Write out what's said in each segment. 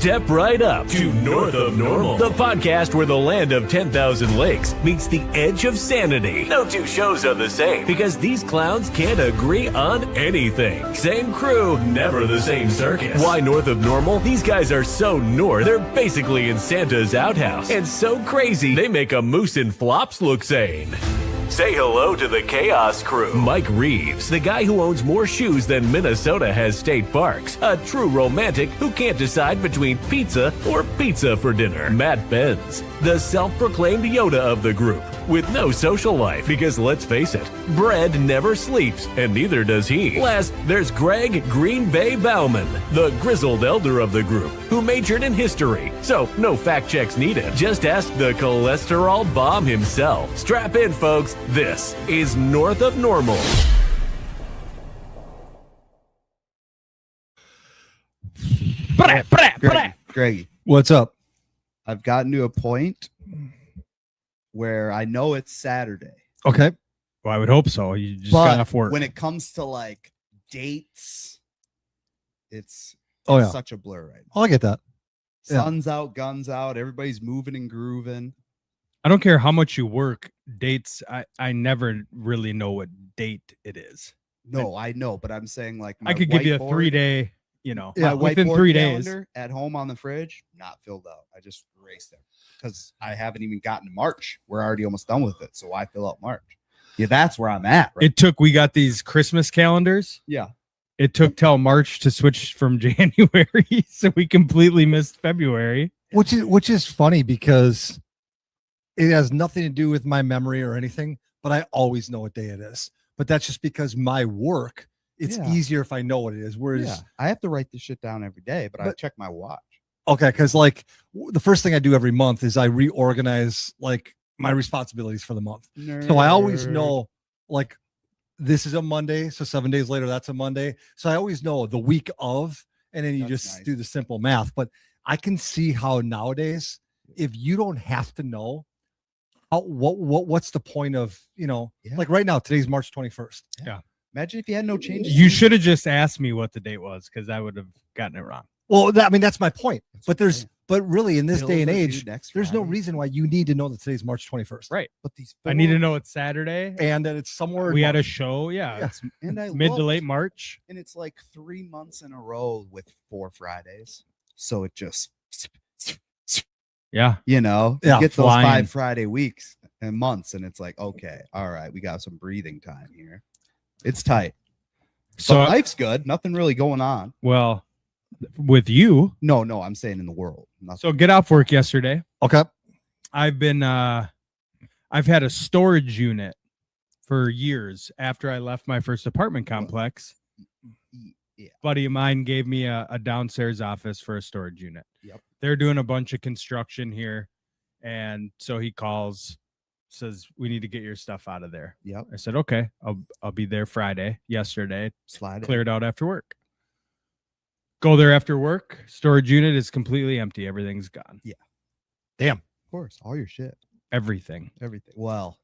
Step right up to North of Normal, the podcast where the land of 10,000 lakes meets the edge of sanity. No two shows are the same because these clowns can't agree on anything. Same crew, never the same circus. Why North of Normal? These guys are so north, they're basically in Santa's outhouse. And so crazy, they make a moose and flops look sane. Say hello to the Chaos Crew. Mike Reeves, the guy who owns more shoes than Minnesota has state parks. A true romantic who can't decide between pizza or pizza for dinner. Matt Benz, the self-proclaimed Yoda of the group, with no social life. Because let's face it, bread never sleeps, and neither does he. Last, there's Greg Green Bay Bauman, the grizzled elder of the group, who majored in history. So no fact checks needed. Just ask the cholesterol bomb himself. Strap in, folks. This is North of Normal. Greggy, what's up? I've gotten to a point where I know it's Saturday. Okay. Well, I would hope so. You just got off work. When it comes to like dates, it's such a blur right now. Oh, I get that. Sun's out, guns out, everybody's moving and grooving. I don't care how much you work. Dates, I never really know what date it is. No, I know, but I'm saying like I could give you a 3-day, my within whiteboard 3 days. calendar at home on the fridge, not filled out. I just erased it because I haven't even gotten to March. We're already almost done with it, so why fill out March? Yeah, that's where I'm at. Right? We got these Christmas calendars. Yeah. It took till March to switch from January, so we completely missed February. Which is funny because it has nothing to do with my memory or anything, but I always know what day it is. But that's just because my work, it's easier if I know what it is. Whereas I have to write this shit down every day, but I check my watch. Okay, because like the first thing I do every month is I reorganize like my responsibilities for the month. So I always know like this is a Monday, so 7 days later that's a Monday. So I always know the week of, and then you just do the simple math. But I can see how nowadays, if you don't have to know, what's the point of like right now? Today's March 21st. Yeah. Imagine if you had no changes. You should have just asked me what the date was because I would have gotten it wrong. Well, that's my point. But really, in this day and age, there's no reason why you need to know that today's March 21st. Right. But these I need to know it's Saturday and that it's somewhere. We had a show. Yeah. It's mid to late March. And it's like 3 months in a row with 4 Fridays. So it just. Yeah. You get those 5 Friday weeks and months, and it's like, okay, all right, we got some breathing time here. It's tight. So life's good. Nothing really going on. Well, with you. No, I'm saying in the world. Nothing. So get off work yesterday. Okay. I've had a storage unit for years after I left my first apartment complex. Yeah. Buddy of mine gave me a downstairs office for a storage unit. Yep. They're doing a bunch of construction here. And so he calls, says, we need to get your stuff out of there. Yep. I said, okay, I'll be there Friday. Yesterday, cleared out after work. Go there after work. Storage unit is completely empty. Everything's gone. Yeah. Damn. Of course. All your shit. Everything. Well,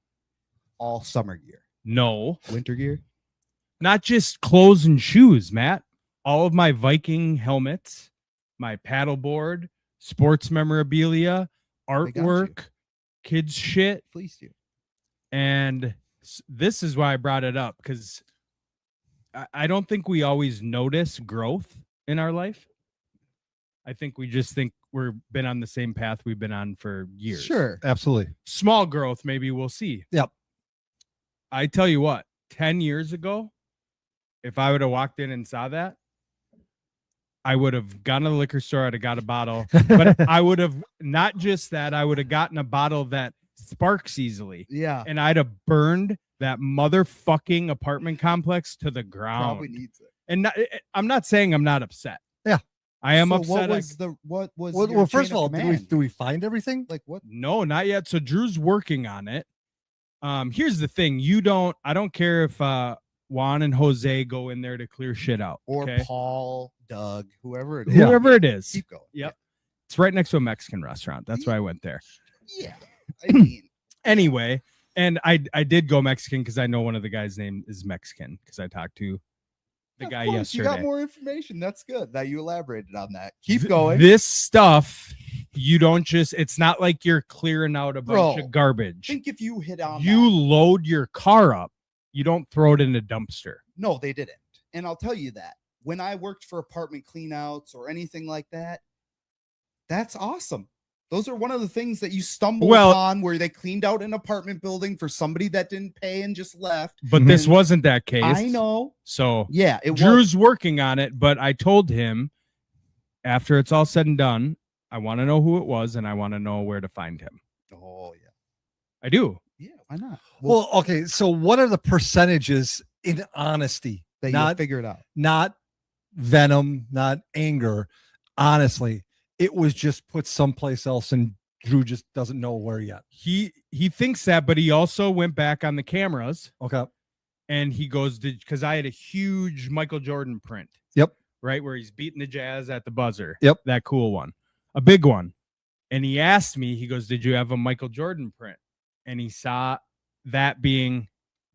all summer gear. No. Winter gear. Not just clothes and shoes, Matt. All of my Viking helmets, my paddleboard, sports memorabilia, artwork, kids shit. Fleeced you. And this is why I brought it up, because I don't think we always notice growth in our life. I think we just think we've been on the same path we've been on for years. Sure. Absolutely. Small growth, maybe we'll see. Yep. I tell you what, 10 years ago, if I would have walked in and saw that, I would have gone to the liquor store, I'd have got a bottle, but I would have not just that, I would have gotten a bottle that sparks easily. Yeah. And I'd have burned that motherfucking apartment complex to the ground. Probably needs it. And I'm not saying I'm not upset. Yeah. I am So upset. What was well, first of all, do we find everything? Like what? No, not yet. So Drew's working on it. Here's the thing. I don't care if Juan and Jose go in there to clear shit out. Or okay? Paul, Doug, whoever it is. Whoever it is. Keep going. Yep. It's right next to a Mexican restaurant. That's why I went there. Yeah. I mean, the Of guy course, yesterday. You got more information. That's good that you elaborated on that. Keep going. This stuff, you don't just, it's not like you're clearing out a bunch Bro, of garbage. think if you hit on You that. load your car up, you don't throw it in a dumpster. No, they didn't. And I'll tell you that when I worked for apartment cleanouts or anything like that, that's awesome. Those are one of the things that you stumble upon where they cleaned out an apartment building for somebody that didn't pay and just left. But this wasn't that case. I know. So Yeah, Drew's working on it, but I told him after it's all said and done, I want to know who it was and I want to know where to find him. Oh, yeah. I do. Yeah, why not? Well, okay. So what are the percentages in honesty? That Not you figure it out. not venom, not anger. Honestly, it was just put someplace else and Drew just doesn't know where yet. He thinks that, but he also went back on the cameras Okay. and he goes, because I had a huge Michael Jordan print. Yep. Right where he's beating the Jazz at the buzzer. Yep. That cool one. A big one. And he asked me, he goes, did you have a Michael Jordan print? And he saw that being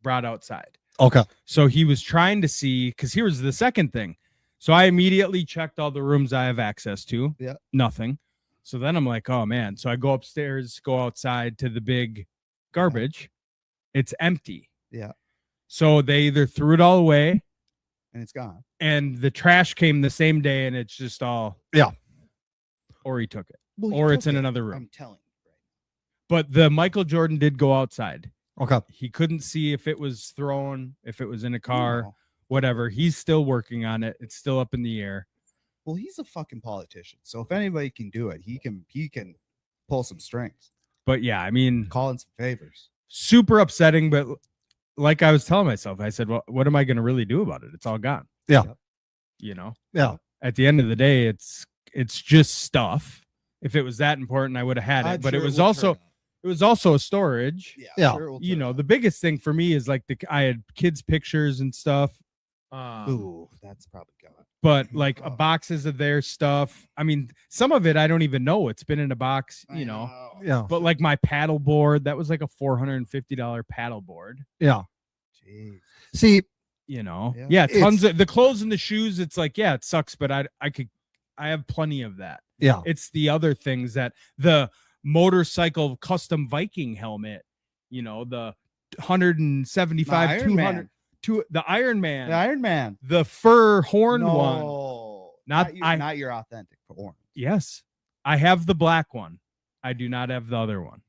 brought outside. Okay. So he was trying to see, because here's the second thing. So I immediately checked all the rooms I have access to. Yeah. Nothing. So then I'm like, oh man. So I go upstairs, go outside to the big garbage. It's empty. Yeah. So they either threw it all away And it's gone. and the trash came the same day and it's just all. Yeah. Or he took it. Well, Or you it's took in it. another room. I'm telling you. But the Michael Jordan did go outside. Okay. He couldn't see if it was thrown, if it was in a car, No. whatever. He's still working on it. It's still up in the air. Well, he's a fucking politician. So if anybody can do it, he can pull some strings, But yeah, I mean, call in some favors. super upsetting. But like I was telling myself, I said, well, what am I going to really do about it? It's all gone. Yeah. You know, Yeah. at the end of the day, it's just stuff. If it was that important, I would have had it. I'm But sure it was will also turn out. it was also a storage. Yeah. sure it will You turn know, out. the biggest thing for me is like I had kids' pictures and stuff. Ooh, that's probably gone. But like Oh. boxes of their stuff. I mean, some of it I don't even know. It's been in a box, I you know. Yeah. But like my paddle board, that was like a $450 paddle board. Yeah. Jeez. See, You know, Yeah. yeah, It's- tons of the clothes and the shoes. It's like, yeah, it sucks, but I have plenty of that. yeah. It's the other things that the motorcycle custom Viking helmet, you know, the 175, The Iron 200 Man. to the Iron Man, The Iron Man. the fur horn one. No, Not- not your authentic for orange. Yes, I have the black one. I do not have the other one.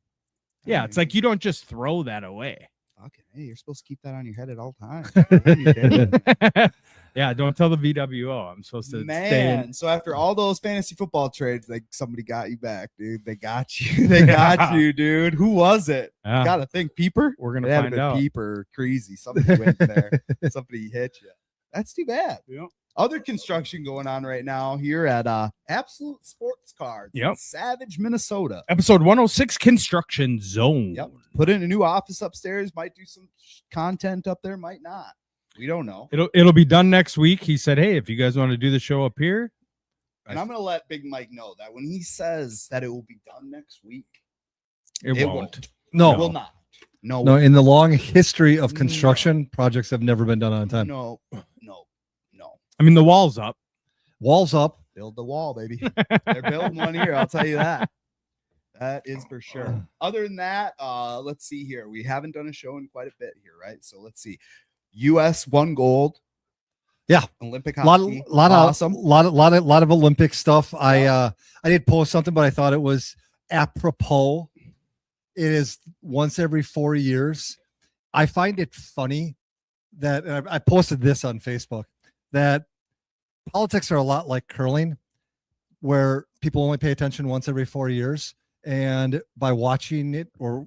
Yeah, it's like you don't just throw that away. Okay, hey, you're supposed to keep that on your head at all times. You did. Yeah, don't tell the VWO. I'm supposed to stay in. Man, so after all those fantasy football trades, like somebody got you back, dude. They got you. They got you, dude. Who was it? Yeah, Gotta think, Peeper. we're gonna It had find been out. Peeper, Crazy. Somebody went there. Somebody hit you. That's too bad. Yep. Other construction going on right now here at Absolute Sports Cards. in Yep. Savage, Minnesota. Episode 106, Construction Zone. Yep. Put in a new office upstairs. Might do some content up there. Might not. We don't know. It'll be done next week. He said, "Hey, if you guys want to do the show up here," And I'm gonna let Big Mike know that when he says that it will be done next week, it, it won't. No. It will not. No. No, in the long history of No. construction, projects have never been done on time. No. I mean, the wall's up. Walls up. Build the wall, baby. They're building one here. I'll tell you that. That is for sure. Other than that, let's see here. We haven't done a show in quite a bit here, right? So let's see. U.S. won gold. Yeah. Olympic Lot hockey. of Awesome. lot of Olympic stuff. I did post something, but I thought it was apropos. It is once every 4 years. I find it funny that and I posted this on Facebook that politics are a lot like curling, where people only pay attention once every 4 years. And by watching it or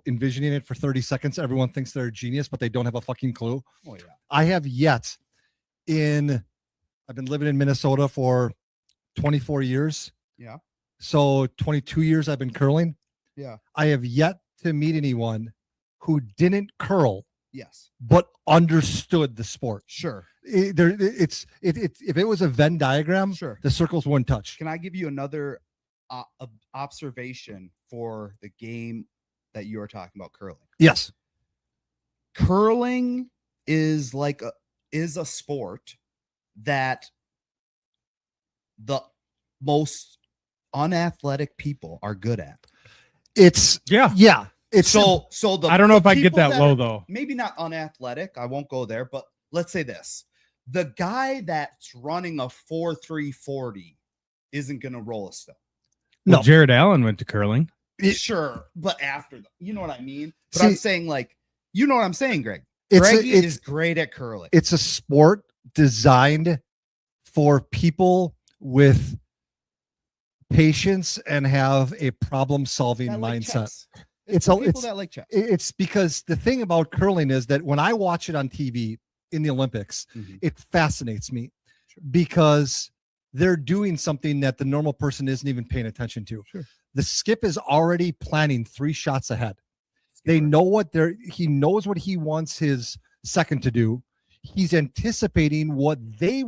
envisioning it for 30 seconds, everyone thinks they're a genius, but they don't have a fucking clue. Oh, yeah. I have yet I've been living in Minnesota for 24 years. Yeah. So 22 years I've been curling. Yeah. I have yet to meet anyone who didn't curl Yes. but understood the sport. Sure. If it was a Venn diagram, Sure. the circles wouldn't touch. Can I give you another observation for the game that you are talking about, curling? Yes. Curling is a sport that the most unathletic people are good at. It's Yeah. It's So the I don't know the if I get people that low are though. maybe not unathletic. I won't go there, but let's say this: the guy that's running a 4.340 isn't going to roll a stone. No. Well, Jared Allen went to curling. Sure, but after them, you know what I mean. But See- I'm saying, like, you know what I'm saying, Greg. it's Greggy it's is great at curling. it's a sport designed for people with patience and have a problem-solving That like mindset. chess. It's for a- people it's- that like chess. It's because the thing about curling is that when I watch it on TV in the Olympics, Mhm. it fascinates me Sure. because they're doing something that the normal person isn't even paying attention to. Sure. The skip is already planning 3 shots ahead. They Skipper. know he knows what he wants his second to do. He's anticipating what the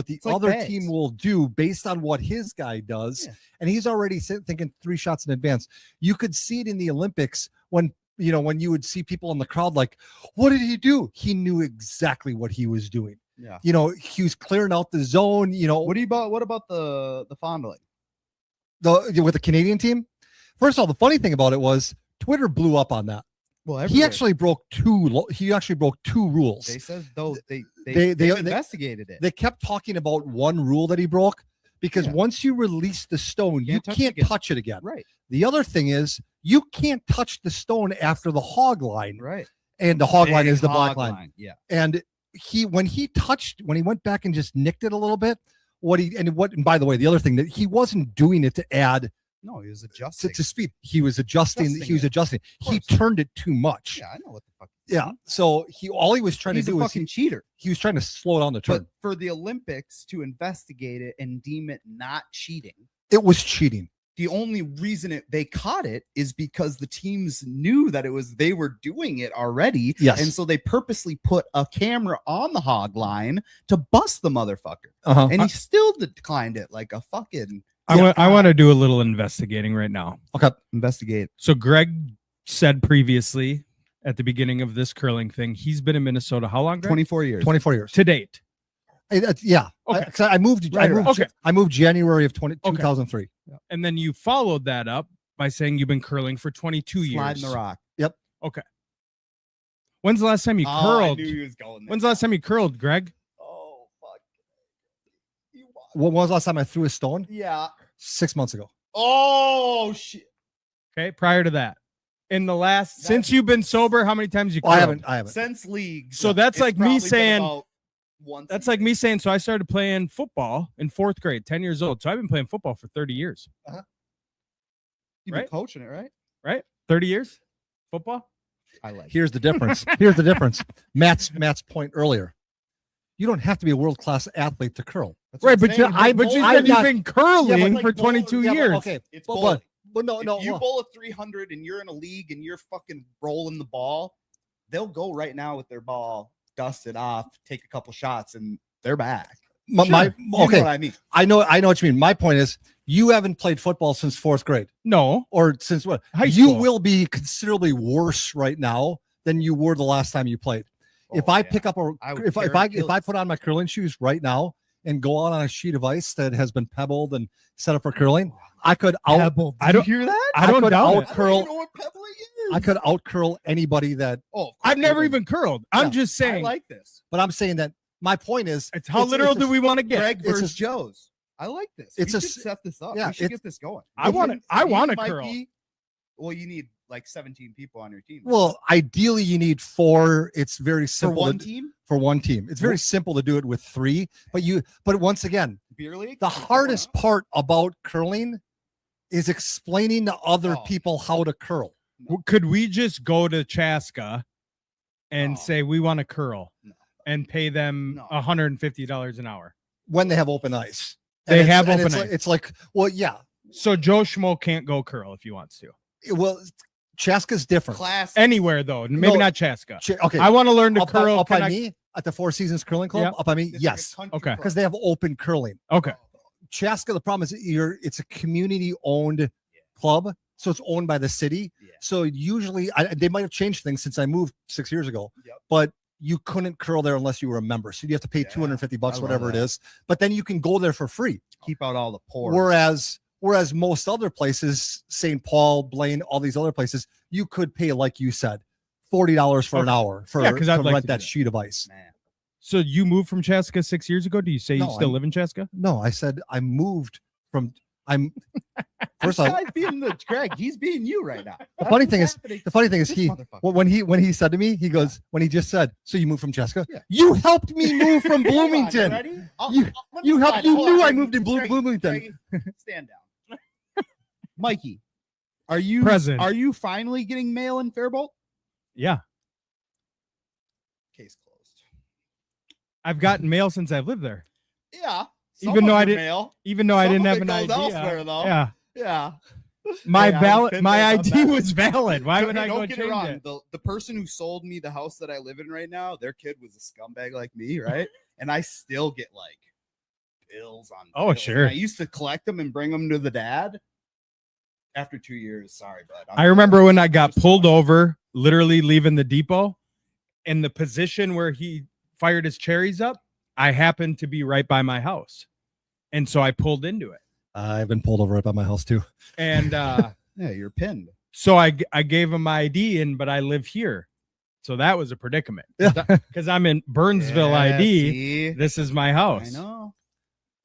It's like other bags. team will do based on what his guy does. Yeah. And he's already thinking 3 shots in advance. You could see it in the Olympics when you would see people in the crowd like, what did he do? He knew exactly what he was doing. Yeah. He was clearing out the zone, What about the fondling? with the Canadian team. First of all, the funny thing about it was Twitter blew up on that. Well, He actually broke two rules. they said though they they- investigated it. They kept talking about one rule that he broke because Yeah. once you release the stone, you can't touch it again. Right, The other thing is you can't touch the stone after the hog line, right. and the hog line Big is the hog black line. Yeah. And when he went back and just nicked it a little bit, and by the way, the other thing that he wasn't doing it to add No, he was adjusting. to speed. He was adjusting. Adjusting He was it. adjusting. He course. turned it too much. Yeah, I know what the fuck. Yeah. So all he was trying He's to a do was fucking cheater. he was trying to slow down the turn. But for the Olympics to investigate it and deem it not cheating, It was cheating. the only reason they caught it is because the teams knew that they were doing it already. Yes. And so they purposely put a camera on the hog line to bust the motherfucker. Uh-huh. And he still declined it like a fucking I want to do a little investigating right now. investigate. So Greg said previously at the beginning of this curling thing, he's been in Minnesota how long, Greg? 24 years. 24 years. To date. Yeah. Okay. 'Cause I moved. Right, okay. I moved January of Okay. 2003. And then you followed that up by saying you've been curling for 22 Sliding years. the rock. When's the last time you Oh, I curled? knew he was going there. When's the last time you curled, Greg? Oh, fuck. You wa- When was the last time I threw a stone? Yeah. 6 months ago. Oh, shit. Okay, prior to that. In the last That's- since you've been sober, how many times you Oh, curled? I haven't. Since leagues. So that's it's like me probably been saying- about once a That's like year. me saying, so I started playing football in 4th grade, 10 years old. So I've been playing football for 30 years. You've been right? coaching it, right? Right? 30 years? Football? I like it. Here's the difference. Here's the difference. Matt's point earlier. You don't have to be a world-class athlete to curl. That's what Right, I'm but saying. I- but you I'm said you've not- been curling Yeah, but for like 22 Yeah, but years. okay. It's But bowling. no. If you bowl a 300 and you're in a league and you're fucking rolling the ball, they'll go right now with their ball, dust it off, take a couple shots, and they're back. My You know okay. what I mean? I know what you mean. My point is you haven't played football since 4th grade No. or since what? High You school. will be considerably worse right now than you were the last time you played. If Oh, I yeah. pick up I would if tear I Achilles. put on my curling shoes right now and go out on a sheet of ice that has been pebbled and set up for curling, I could out Pebble. I don't- hear that? I don't could doubt out it. I don't curl even know what pebbling is. I could out curl anybody that. Oh, of course I've never you even curled. Yeah. I'm just can. I saying. like this. But I'm saying that my point is It's how literal do we want to get? Greg it's a- versus Joe's. I like this. it's we a should s- set this up. yeah, We should it's- get this going. I wanna- You I wanna might curl. Well, you need like 17 people on your team. Well, ideally you need 4. It's very for simple one to- team, for one team. It's very simple to do it with 3, but once again, beer league. the Can someone hardest else? part about curling is explaining to other Oh. people how to curl. Could we just go to Chaska and No. say we want to curl No. and pay them No. $150 an hour? When they have open ice. They it's- have and open it's ice. Like, it's like, well, yeah. So Joe Schmo can't go curl if he wants to. Well, Chaska's different. Class Anywhere though, maybe No. not Chaska. Okay. I want to learn to up by, curl. up by Can I- me at the Four Seasons Curling Club. Yeah. Up by me, It's like a yes, country Okay. club. because they have open curling. Okay. Chaska, the problem is it's a community-owned club, so it's owned by the city. Yeah. So usually, they might have changed things since I moved 6 years ago. Yep. But you couldn't curl there unless you were a member. So you have to pay $250, I love whatever it that. is. But then you can go there for free. Keep out all the pores. Whereas most other places, St. Paul, Blaine, all these other places, you could pay, like you said, $40 for an hour for Yeah, 'cause to I'd like rent to do that that. sheet of ice. Man. So you moved from Chaska 6 years ago? Do you say No, you still I'm- live in Chaska? No, I said I moved from. I'm first This off. guy's being the Greg. He's being you right now. The funny thing is, Happening. the funny thing is, This he motherfucker. when he said to me, he goes, when he just said, "So you moved from Chaska? Yeah. You helped me move from Hold on, Bloomington. ready? You- let me you helped. slide You down. Hold knew on, I Greg. moved in Greg, Bloomington." Greg, stand down. Mikey, are you Present. Are you finally getting mail in Faribault? Yeah. Case closed. I've gotten mail since I've lived there. Yeah. Even though I didn't- Mail. Even though I Some didn't of have it an goes ID. elsewhere, though. Yeah. Yeah. My Hey, I've valid been my there, done ID that. was valid. Why would Hey, I don't go get change it wrong. it? The person who sold me the house that I live in right now, their kid was a scumbag like me, right? And I still get like bills on. Oh, bills. sure. And I used to collect them and bring them to the dad. After 2 years, sorry, bud. I remember when I got pulled over, literally leaving the depot, in the position where he fired his cherries up, I happened to be right by my house. And so I pulled into it. I've been pulled over right by my house too. And Yeah, you're pinned. so I gave him my ID, but I live here. So that was a predicament. Yeah. Because I'm in Burnsville Yeah, ID. see? This is my house. I know.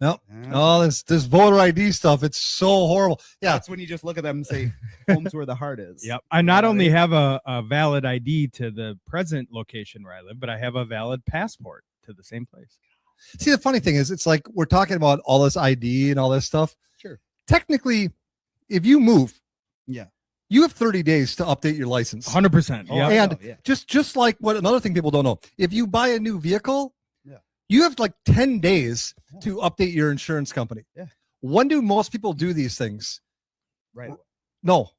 Nope. Yeah. Oh, this voter ID stuff, it's so horrible. Yeah. That's when you just look at them and say, "Home's where the heart is." Yep. I not know what I only mean? have a valid ID to the present location where I live, but I have a valid passport to the same place. See, the funny thing is, it's like we're talking about all this ID and all this stuff. Sure. Technically, if you move, Yeah. you have 30 days to update your license. 100%. Oh, Yeah. I And know, yeah. Just like what another thing people don't know, if you buy a new vehicle, Yeah. you have like 10 days to update your insurance company. Yeah. When do most people do these things? Right. No.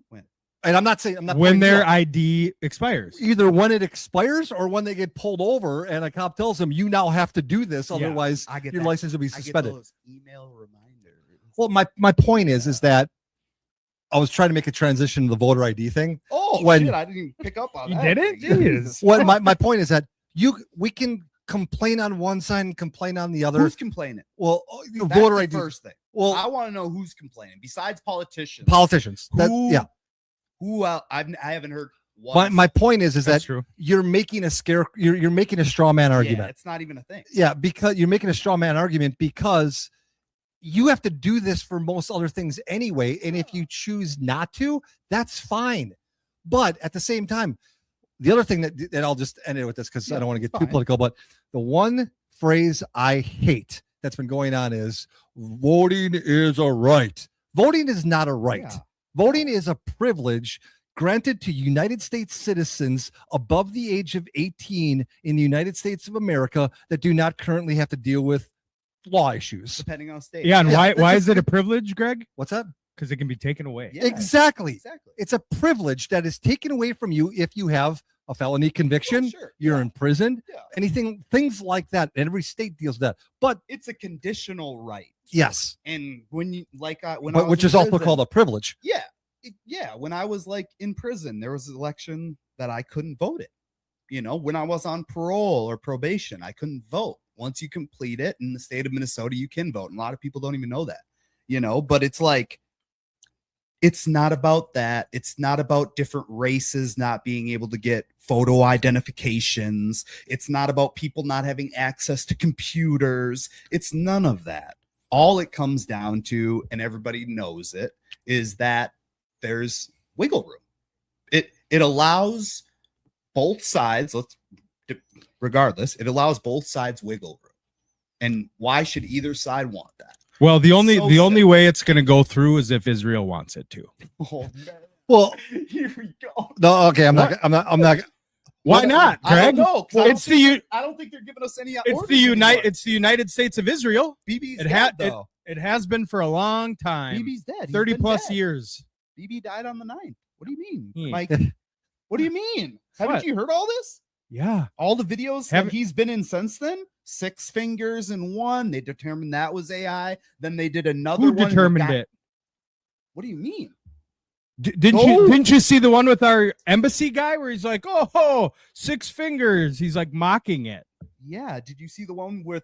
When? And I'm not saying I'm not When pointing you their out. ID expires. Either when it expires or when they get pulled over and a cop tells them you now have to do this, Yeah, otherwise I get your that. license will be I get suspended. those email reminders. Well, my point is that I was trying to make a transition to the voter ID thing. Oh when- shit! I didn't even pick up on You that. didn't? Jesus. Jeez. Well, my point is that we can complain on one side and complain on the other. Who's complaining? Well, That's voter the ID. first thing. Well, I want to know who's complaining besides politicians. politicians. That, Who- yeah. Who I haven't heard. Once. My point is That's that true. you're making a you're making a straw man Yeah, argument. it's not even a thing. Yeah, because you're making a straw man argument because you have to do this for most other things anyway. And if you choose not to, that's fine. But at the same time, the other thing that I'll just end it with this because I Yeah, don't want to get it's too fine. political, but the one phrase I hate that's been going on is voting is a right. Voting is not a right. Yeah. Voting is a privilege granted to United States citizens above the age of 18 in the United States of America that do not currently have to deal with law issues. Depending on state. Yeah. And Yeah, why that's is just- it a privilege, Greg? What's that? Because it can be taken away. Yeah, Exactly. Exactly. It's a privilege that is taken away from you if you have a felony conviction, Oh, sure. you're Yeah. imprisoned, Yeah. things like that. And every state deals with that. But It's a conditional right. yes, And when you like when I but was which in is also prison- called a privilege. Yeah. Yeah. When I was like in prison, there was an election that I couldn't vote it. You know, when I was on parole or probation, I couldn't vote. Once you complete it in the state of Minnesota, you can vote. And a lot of people don't even know that, you know, but it's like, it's not about that. It's not about different races not being able to get photo identifications. It's not about people not having access to computers. It's none of that. All it comes down to, and everybody knows it, is that there's wiggle room. It allows both sides, regardless, it allows both sides wiggle room. And why should either side want that? Well, the only So only simple. way it's going to go through is if Israel wants it to. Oh, man. Well, Here we go. no, okay, I'm not. Why not, I Greg? don't know, 'cause I don't It's the I don't think they're giving us any. it's orders the anymore. It's the United States of Israel. BB's it dead, had- though. It has been for a long time. BB's dead. He's 30 been plus dead. years. BB died on the 9th. What do you mean, Hmm. Mike? What do you mean? Haven't What? you heard all this? Yeah. All the videos that Haven't- he's been in since then? 6 fingers in one. They determined that was AI. Then they did another Who one. and determined got- it? What do you mean? Didn't you see the one with our embassy guy where he's like, oh, 6 fingers? He's like mocking it. Yeah. Did you see the one where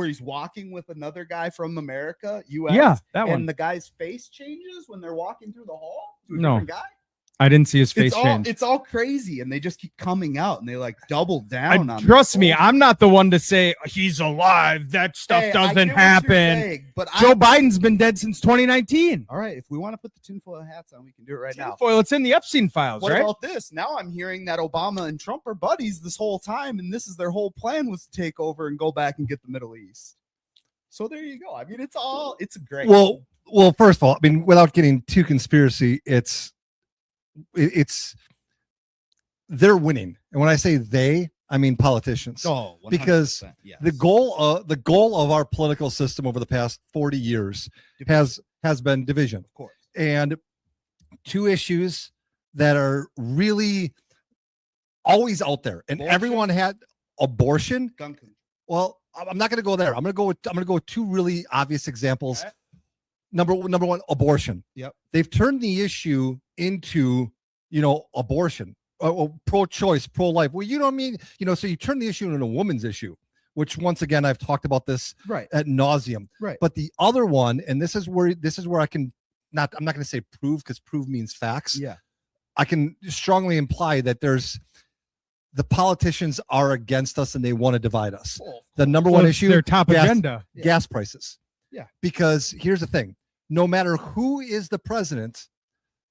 he's walking with another guy from America, U.S.? Yeah, that and one. the guy's face changes when they're walking through the hall to a No. different guy? I didn't see his face change. It's all crazy, and they just keep coming out, and they like double down on. Trust me, I'm not the one to say he's alive. That stuff doesn't happen. But Joe Biden's been dead since 2019. All right, if we want to put the tinfoil hats on, we can do it right now. Tinfoil, it's in the Epstein files, What right? about this? Now I'm hearing that Obama and Trump are buddies this whole time, and this is their whole plan was to take over and go back and get the Middle East. So there you go. I mean, it's great. Well, first of all, I mean, without getting too conspiracy, it's they're winning, and when I say they, I mean politicians. Oh, 100%, because yes. the goal of our political system over the past 40 years has been division, of course, and 2 issues that are really always out there, and Abortion. everyone had abortion. Gun control. Well, I'm not going to go there. I'm going to go with 2 really obvious examples. Okay. Number one, abortion. Yep. They've turned the issue into, abortion, pro-choice, pro-life. Well, you know what I mean? So you turn the issue into a woman's issue, which once again, I've talked about this Right. ad nauseum. Right. But the other one, and this is where I can I'm not going to say prove, because prove means facts. Yeah. I can strongly imply that the politicians are against us and they want to divide us. Oh, The number Well, one it's issue, their top gas- agenda. gas prices. Yeah. Because here's the thing. No matter who is the president,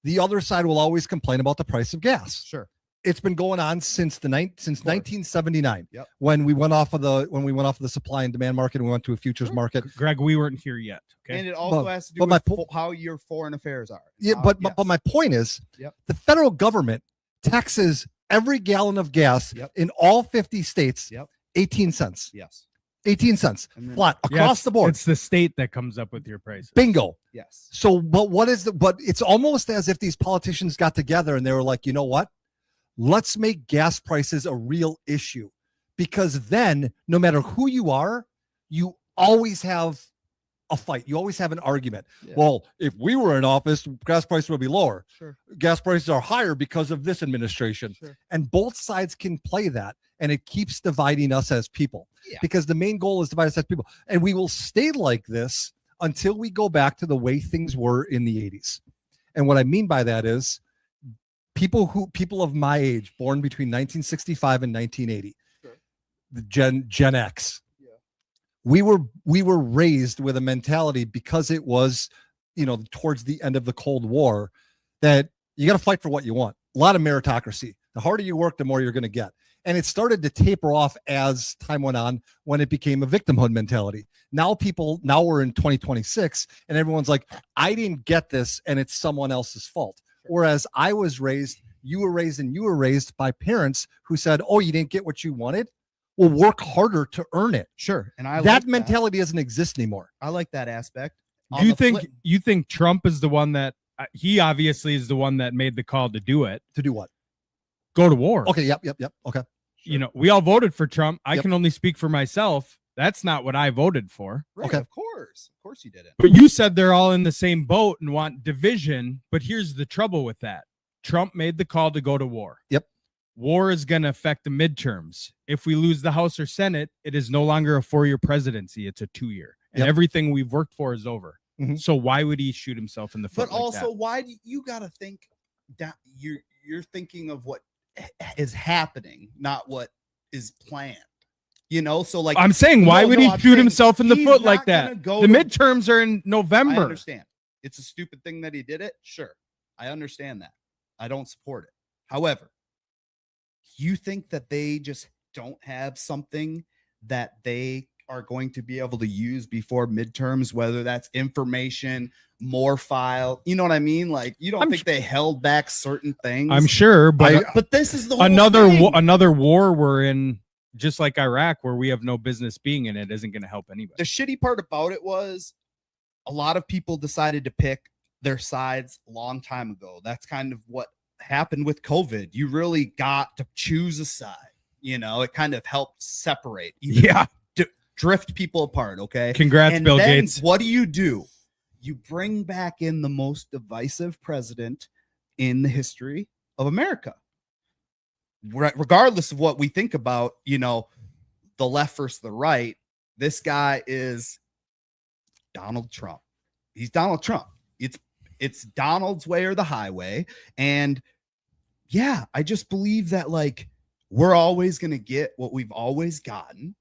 the other side will always complain about the price of gas. Sure. It's been going on since 1979. Yep. When we went off of the supply and demand market and we went to a futures market. Greg, we weren't here yet. Okay. And it also But- has to do but my with how your foreign affairs are. Yeah, but my point is, Yep. the federal government taxes every gallon of gas Yep. in all 50 states Yep. 18 cents. Yes. 18 cents And then- flat Yeah, across the board. It's the state that comes up with your prices. Bingo. Yes. So, but it's almost as if these politicians got together and they were like, you know what? Let's make gas prices a real issue, because then no matter who you are, you always have a fight. You always have an argument. Yeah. Well, if we were in office, gas prices would be lower. Sure. Gas prices are higher because of this administration. Sure. And both sides can play that, and it keeps dividing us as people. Yeah. Because the main goal is to divide us as people. And we will stay like this until we go back to the way things were in the 80s. And what I mean by that is people of my age, born between 1965 and 1980, Sure. the Gen X. Yeah. We were raised with a mentality, because it was, towards the end of the Cold War, that you got to fight for what you want. A lot of meritocracy. The harder you work, the more you're going to get. And it started to taper off as time went on, when it became a victimhood mentality. Now we're in 2026 and everyone's like, I didn't get this and it's someone else's fault. Whereas I was raised, you were raised, and you were raised by parents who said, oh, you didn't get what you wanted? Well, work harder to earn it. Sure. And That mentality doesn't exist anymore. I like that aspect. Do you think Trump is the one that he obviously is the one that made the call to do it? To do what? Go to war. Okay. Yep. Okay. We all voted for Trump. I Yep. can only speak for myself. That's not what I voted for. Right, Okay. Of course you did it. But you said they're all in the same boat and want division. But here's the trouble with that. Trump made the call to go to war. Yep. War is going to affect the midterms. If we lose the House or Senate, it is no longer a 4-year presidency. It's a 2-year. And Yep. everything we've worked for is over. Mhm. So why would he shoot himself in the foot? But like also, that? why do you got to think that you're thinking of what is happening, not what is planned? So like I'm saying, why would he I'm shoot saying himself in the he's foot like not that? gonna go The to- midterms are in I November. understand. It's a stupid thing that he did it. Sure. I understand that. I don't support it. However, you think that they just don't have something that they are going to be able to use before midterms, whether that's information, more file, you know what I mean? Like, you don't I'm think they held back certain things? I'm sure, but But this is the whole another thing. another war we're in, just like Iraq, where we have no business being in it, isn't going to help anybody. The shitty part about it was a lot of people decided to pick their sides a long time ago. That's kind of what happened with COVID. You really got to choose a side. It kind of helped separate, Yeah. drift people apart. Okay. Congrats, And Bill then Gates. what do? You bring back in the most divisive president in the history of America. Regardless of what we think about, the left versus the right, this guy is Donald Trump. He's Donald Trump. It's Donald's way or the highway. And yeah, I just believe that we're always going to get what we've always gotten.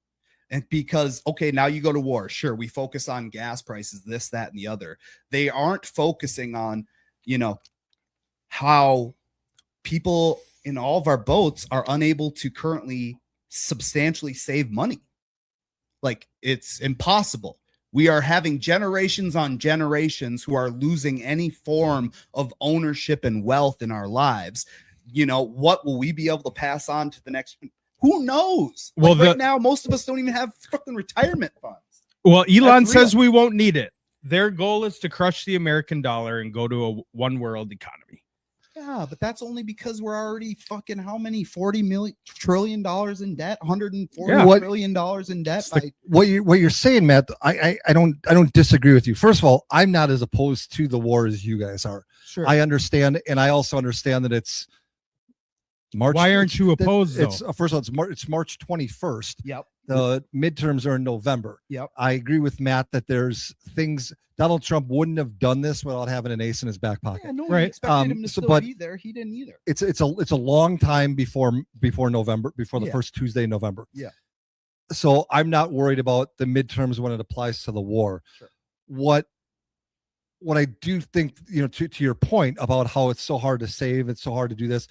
And because, okay, now you go to war. Sure, we focus on gas prices, this, that, and the other. They aren't focusing on, how people in all of our boats are unable to currently substantially save money. It's impossible. We are having generations on generations who are losing any form of ownership and wealth in our lives. What will we be able to pass on to the next? Who knows? Well, right now, most of us don't even have fucking retirement funds. Well, Elon says we won't need it. Their goal is to crush the American dollar and go to a one world economy. Yeah, but that's only because we're already fucking how many $40 trillion in debt, $140 trillion in debt. What you're saying, Matt, I don't disagree with you. First of all, I'm not as opposed to the war as you guys are. Sure. I understand, and I also understand that it's March. Why aren't you opposed? It's first of all, it's March 21st. Yep. The midterms are in November. Yep. I agree with Matt that there's things Donald Trump wouldn't have done this without having an ace in his back pocket. Yeah, no one expected him to still be there. He didn't either. It's a long time before November, before the first Tuesday in November. Yeah. So I'm not worried about the midterms when it applies to the war. Sure. What I do think, to your point about how it's so hard to save, it's so hard to do this,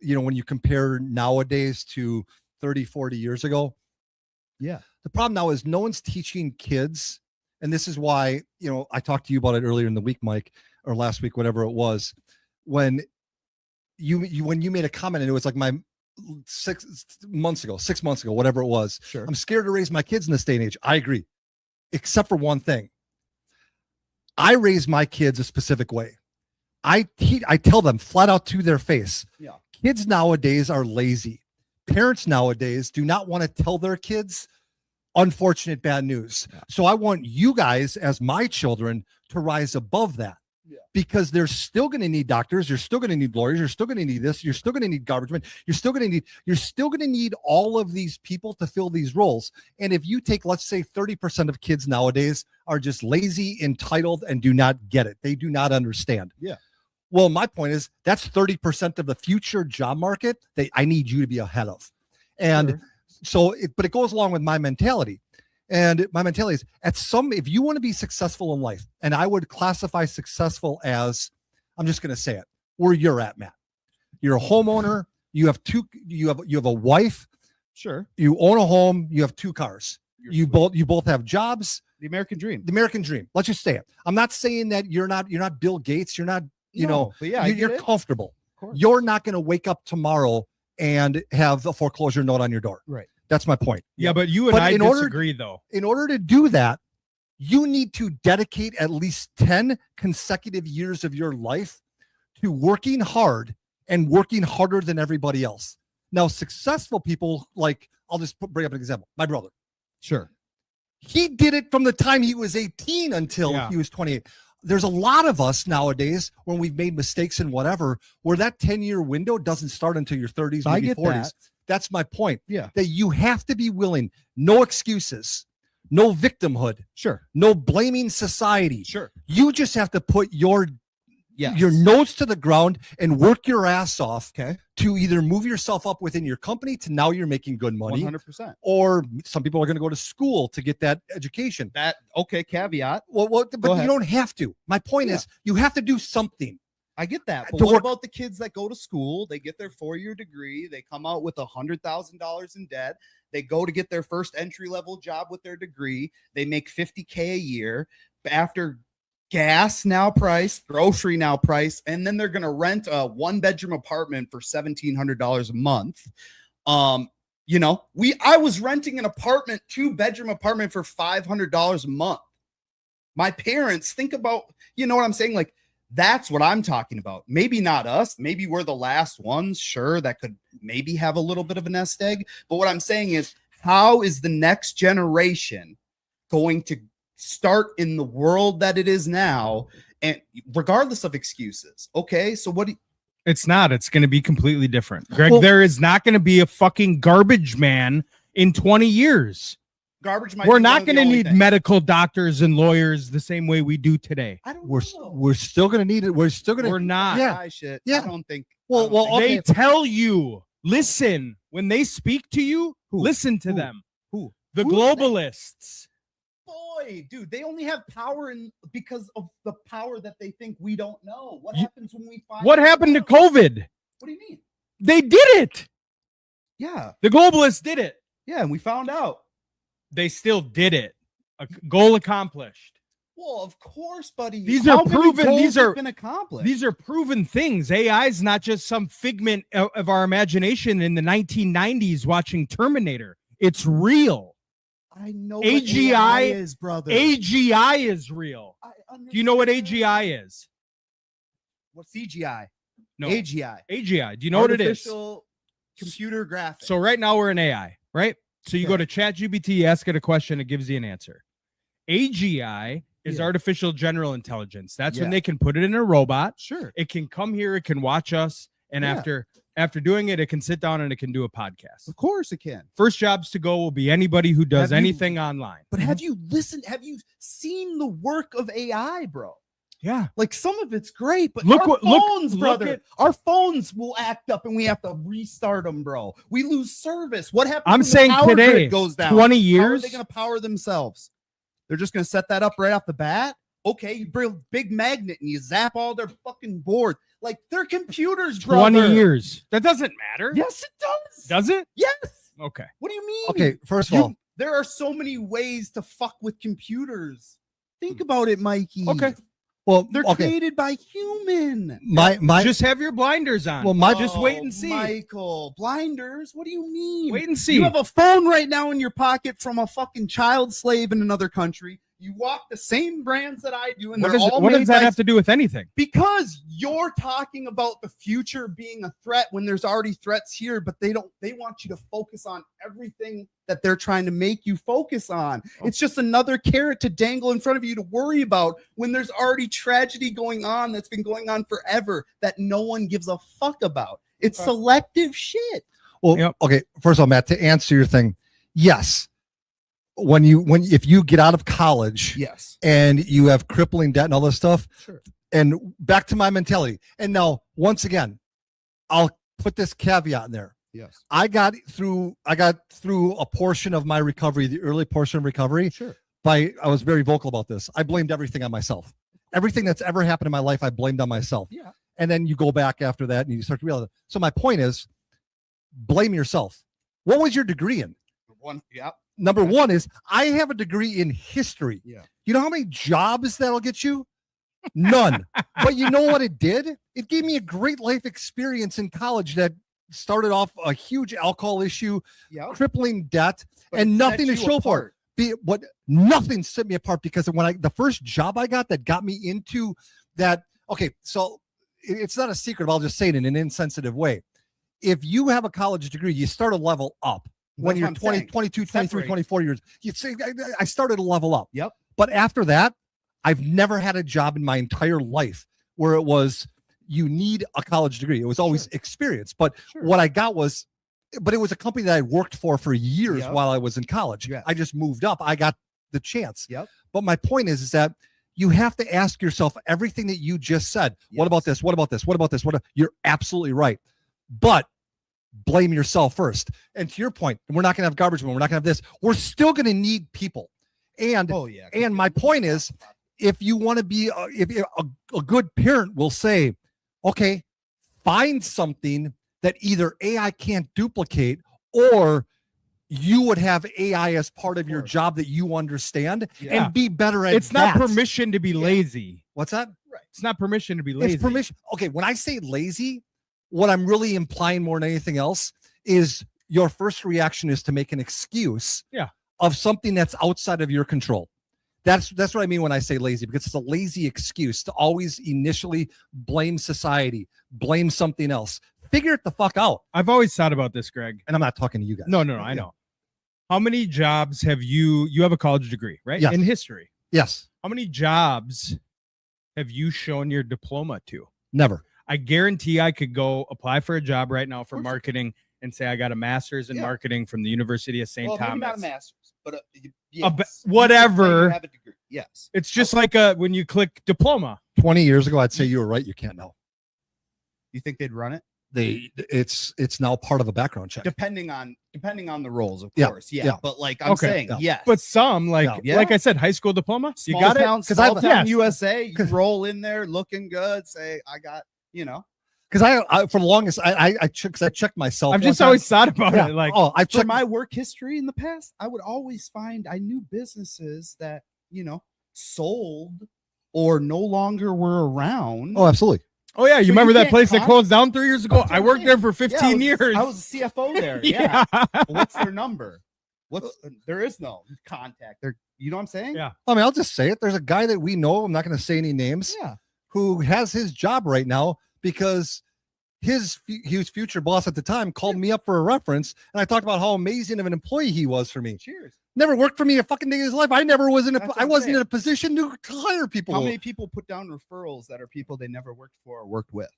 when you compare nowadays to 30, 40 years ago. Yeah. The problem now is no one's teaching kids. And this is why, I talked to you about it earlier in the week, Mike, or last week, whatever it was, when you made a comment, and it was like my 6 months ago, whatever it was. Sure. I'm scared to raise my kids in this day and age. I agree. Except for one thing. I raise my kids a specific way. I tell them flat out to their face. Yeah. Kids nowadays are lazy. Parents nowadays do not want to tell their kids unfortunate bad news. Yeah. So I want you guys as my children to rise above that. Yeah. Because they're still going to need doctors, you're still going to need lawyers, you're still going to need this, you're still going to need garbage men, you're still going to need all of these people to fill these roles. And if you take, let's say 30% of kids nowadays are just lazy, entitled, and do not get it. They do not understand. Yeah. Well, my point is that's 30% of the future job market that I need you to be ahead of. And sure. But it goes along with my mentality. And my mentality is if you want to be successful in life, and I would classify successful as, I'm just going to say it, where you're at, Matt. You're a homeowner. You have a wife. Sure. You own a home. You have 2 cars. You both have jobs. The American dream. The American dream. Let's just say it. I'm not saying that you're not Bill Gates. You're not, but yeah, you're comfortable. You're not going to wake up tomorrow and have a foreclosure note on your door. Right. That's my point. Yeah, but you and I disagree, though. In order to do that, you need to dedicate at least 10 consecutive years of your life to working hard and working harder than everybody else. Now, successful people, I'll just bring up an example. My brother. Sure. He did it from the time he was 18 until he was 28. There's a lot of us nowadays when we've made mistakes and whatever, where that 10-year window doesn't start until your 30s, maybe 40s. That's my point. Yeah. That you have to be willing. No excuses. No victimhood. Sure. No blaming society. Sure. You just have to put your nose to the ground and work your ass off to either move yourself up within your company to now you're making good money. 100%. Or some people are going to go to school to get that education. Caveat. Well, but you don't have to. My point is you have to do something. I get that. But what about the kids that go to school? They get their 4-year degree. They come out with $100,000 in debt. They go to get their first entry-level job with their degree. They make $50K a year. After gas now price, grocery now price, and then they're going to rent a 1-bedroom apartment for $1,700 a month. I was renting an apartment, 2-bedroom apartment for $500 a month. My parents, think about, you know what I'm saying? That's what I'm talking about. Maybe not us. Maybe we're the last ones. Sure, that could maybe have a little bit of a nest egg. But what I'm saying is, how is the next generation going to start in the world that it is now? And regardless of excuses. Okay, so It's not. It's going to be completely different. Greg, Well- there is not going to be a fucking garbage man in 20 years. Garbage might We're be one not of the going to only need things. medical doctors and lawyers the same way we do today. I don't We're know. we're still gonna need it. We're still gonna. We're not. Yeah. AI shit. Yeah. I don't think. Well- I don't well, think- okay. They tell you, listen, when they speak to you, Who? listen to Who? them. Who? The Who's globalists. boy, dude, they only have power because of the power that they think we don't know. What You- happens when we find What out happened to about- COVID? What do you mean? They did it. Yeah, The globalists did it. yeah, and we found out. They still did it. A goal accomplished. Well, of course, buddy. These How are many proven- goals these have are- been accomplished. These are proven things. AI is not just some figment of our imagination in the 1990s watching Terminator. It's real. I know AGI what AI is, brother. AGI is real. Do you know what AGI is? What's CGI? No. AGI. AGI. Do you know what it is? Artificial Computer graphics. So right now we're in AI, right? So you go to ChatGPT, ask it a question, it gives you an answer. AGI is Yeah. artificial general intelligence. That's when Yeah. they can put it in a robot. Sure. It can come here, it can watch us, and Yeah. after doing it, it can sit down and it can do a podcast. Of course it can. First jobs to go will be anybody who does Have you- anything online. But have you listened? Have you seen the work of AI, bro? Yeah. Like some of it's great, but Look our what- look- phones, look brother, at- our phones will act up and we have to restart them, bro. We lose service. What happens? I'm when the saying power today, grid goes down. 20 How are years. they going to power themselves? They're just going to set that up right off the bat. Okay, you bring a big magnet and you zap all their fucking board. Like they're computers, brother. 20 years. That doesn't matter. Yes, it does. Does it? Yes. Okay. What do you mean? Okay, first of all, There are so many ways to fuck with computers. Think about it, Mikey. Okay. well, They're okay. created by human. My Just have your blinders on. Well, my- just wait and see. Michael, blinders? What do you mean? Wait and see. You have a phone right now in your pocket from a fucking child slave in another country. You walk the same brands that I do, and What they're does, all what made does that by have to do with anything? because you're talking about the future being a threat when there's already threats here, but they want you to focus on everything that they're trying to make you focus on. It's just another carrot to dangle in front of you to worry about when there's already tragedy going on that's been going on forever that no one gives a fuck about. It's selective shit. well, Yep. okay. First of all, Matt, to answer your thing, yes. If you get out of college Yes. and you have crippling debt and all this stuff, Sure. and back to my mentality. And now, once again, I'll put this caveat in there. Yes. I got through a portion of my recovery, the early portion of recovery. Sure. I was very vocal about this. I blamed everything on myself. Everything that's ever happened in my life, I blamed on myself. Yeah. And then you go back after that and you start to realize. So my point is, blame yourself. What was your degree in? One. Yeah. Number one is I have a degree in history. Yeah. You know how many jobs that'll get you? None. But you know what it did? It gave me a great life experience in college that started off a huge alcohol issue, Yeah. crippling debt, But and it nothing set to you show for it. apart. But nothing set me apart because when the first job I got that got me into that, okay, so it's not a secret, but I'll just say it in an insensitive way. If you have a college degree, you start a level up. When That's you're what I'm 20, saying. 22, 23, Separate. 24 years, you'd say, I started a level up. Yep. But after that, I've never had a job in my entire life where it was, you need a college degree. It was always experience. But Sure. what I got was, but it was a company that I worked for years Yep. while I was in college. Yes. I just moved up. I got the chance. Yep. But my point is that you have to ask yourself everything that you just said. What about Yes. this? What about this? What about this? You're absolutely right. But blame yourself first. And to your point, we're not going to have garbage men. We're not going to have this. We're still going to need people. And Oh yeah. and my point is, if you want to be, if a good parent will say, okay, find something that either AI can't duplicate or you would have AI as part of your course. job that you understand Yeah. and be better at It's not that. permission to be lazy. What's that? It's not permission to be lazy. It's permission. Okay, when I say lazy, what I'm really implying more than anything else is your first reaction is to make an excuse of something that's outside of your control. That's what I mean when I say lazy, because it's a lazy excuse to always initially blame society, blame something else. Figure it the fuck out. I've always thought about this, Greg. And I'm not talking to you guys. No, I know. How many jobs have you have a college degree, right? Yes. In history. Yes. How many jobs have you shown your diploma to? Never. I guarantee I could go apply for a job right now for course. marketing and say I got a master's in Yeah. marketing from the University of St. Well, maybe Thomas. not a master's, but whatever. You have a degree. Yes. It's just like when you click diploma. 20 years ago, I'd say you were right. You can't know. You think they'd run it? It's now part of a background check. Depending on the roles, of Yeah, course. Yeah. yeah. But like I'm Okay. saying, Yeah. yes. But some like Yeah. like I said, high school diploma. small You got town, it? small town yes. USA, you roll in there looking good, say I got, Because I for the longest I checked myself. I've one just time. always thought about Yeah. it. Like, oh, I for checked my work history in the past, I would always I knew businesses that, sold or no longer were around. Oh, absolutely. oh yeah, you So remember you that can't place that con- closed down 3 years ago? That's what I I'm worked there saying. for 15 years. I was a CFO there. Yeah. yeah. What's their number? There is no contact. There, you know what I'm saying? Yeah. I mean, I'll just say it. There's a guy that we know. I'm not going to say any names. Yeah. Who has his job right now because his future boss at the time called me up for a reference, and I talked about how amazing of an employee he was for me. Cheers. Never worked for me a fucking day in his life. I never was in That's what I'm wasn't saying. in a position to hire people. How many people put down referrals that are people they never worked for or worked with?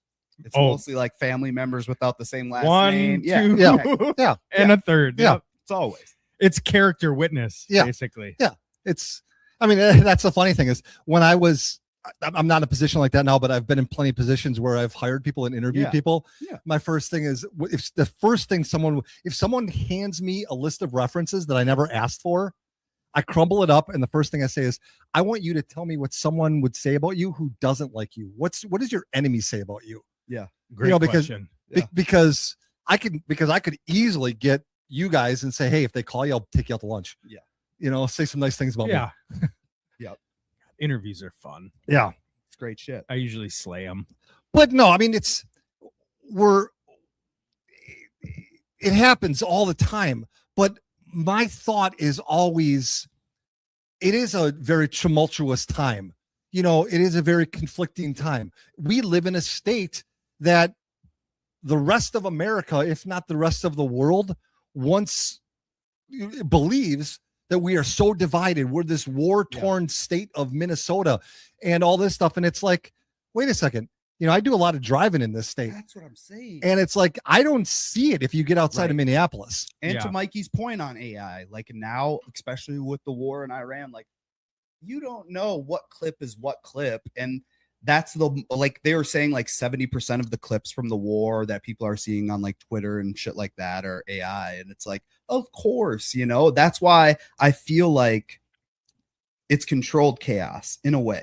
It's Oh. mostly like family members without the same last One, name. two, Yeah. okay. Yeah. and a third. Yeah. Yep. It's always. It's character witness, Yeah. basically. It's I mean that's the funny thing is when I'm not in a position like that now, but I've been in plenty of positions where I've hired people and interviewed Yeah. people. Yeah. My first thing is if someone hands me a list of references that I never asked for, I crumble it up, and the first thing I say is, I want you to tell me what someone would say about you who doesn't like you. What does your enemy say about you? Great because- question. Yeah. Because I could easily get you guys and say, hey, if they call you, I'll take you out to lunch. Yeah. Say some nice things about me. Yeah. Yep. Interviews are fun. Yeah. It's great shit. I usually slay them. But no, I mean, it happens all the time. But my thought is always, it is a very tumultuous time. It is a very conflicting time. We live in a state that the rest of America, if not the rest of the world, believes that we are so divided. We're this war-torn state of Minnesota and all this stuff. And it's like, wait a second. I do a lot of driving in this state. That's what I'm saying. And it's like, I don't see it if you get outside of Right. Minneapolis. And Yeah. to Mikey's point on AI, like now, especially with the war in Iran, like you don't know what clip is what clip. And that's they were saying like 70% of the clips from the war that people are seeing on like Twitter and shit like that are AI. And it's like, of course, that's why I feel like it's controlled chaos in a way.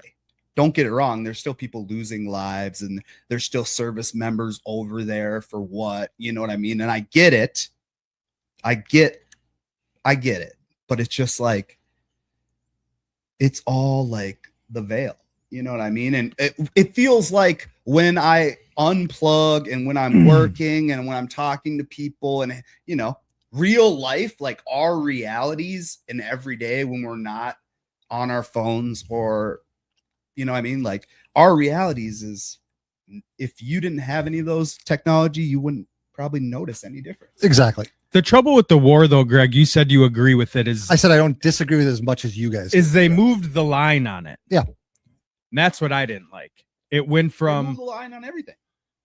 Don't get it wrong. There's still people losing lives and there's still service members over there for what, you know what I mean? And I get it. I get it. But it's just like, it's all like the veil, you know what I mean? And it feels like when I unplug and when I'm working and when I'm talking to people and, real life, like our realities in every day when we're not on our phones or, you know what I mean? Like our realities is if you didn't have any of those technology, you wouldn't probably notice any difference. Exactly. The trouble with the war, though, Greg, you said you agree with it, is I said I don't disagree with it as much as you guys. they moved the line on it. Yeah. And that's what I didn't like. It went They from move the line on everything.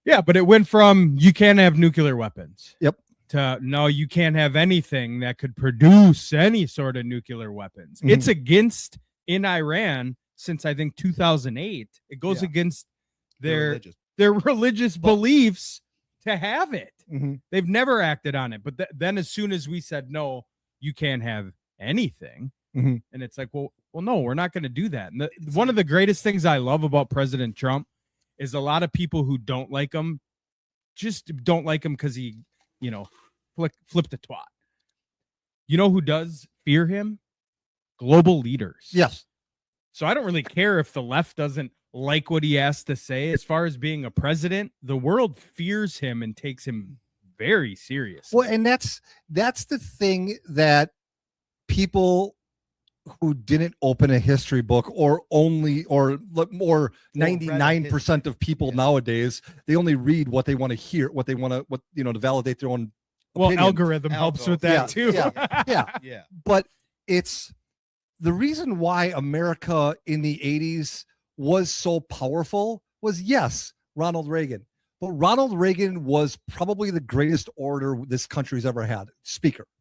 yeah, but it went from you can't have nuclear weapons. Yep. To no, you can't have anything that could produce any sort of nuclear weapons. Mhm. It's against in Iran since I think 2008. It goes Yeah. against They're their religious beliefs to have it. Mhm. They've never acted on it. But then as soon as we said, no, you can't have anything. Mhm. And it's like, well, no, we're not going to do that. And one of the greatest things I love about President Trump is a lot of people who don't like him just don't like him because he, flipped a twat. You know who does fear him? Global leaders. Yes. So I don't really care if the left doesn't like what he has to say. As far as being a president, the world fears him and takes him very seriously. Well, and that's the thing that people who didn't open a history book or 99% of people nowadays, they only read what they want to hear, what to validate their own Well, opinion. algorithm helps with that Yeah, too. yeah. Yeah. But it's the reason why America in the 80s was so powerful was, yes, Ronald Reagan. But Ronald Reagan was probably the greatest orator this country's ever had.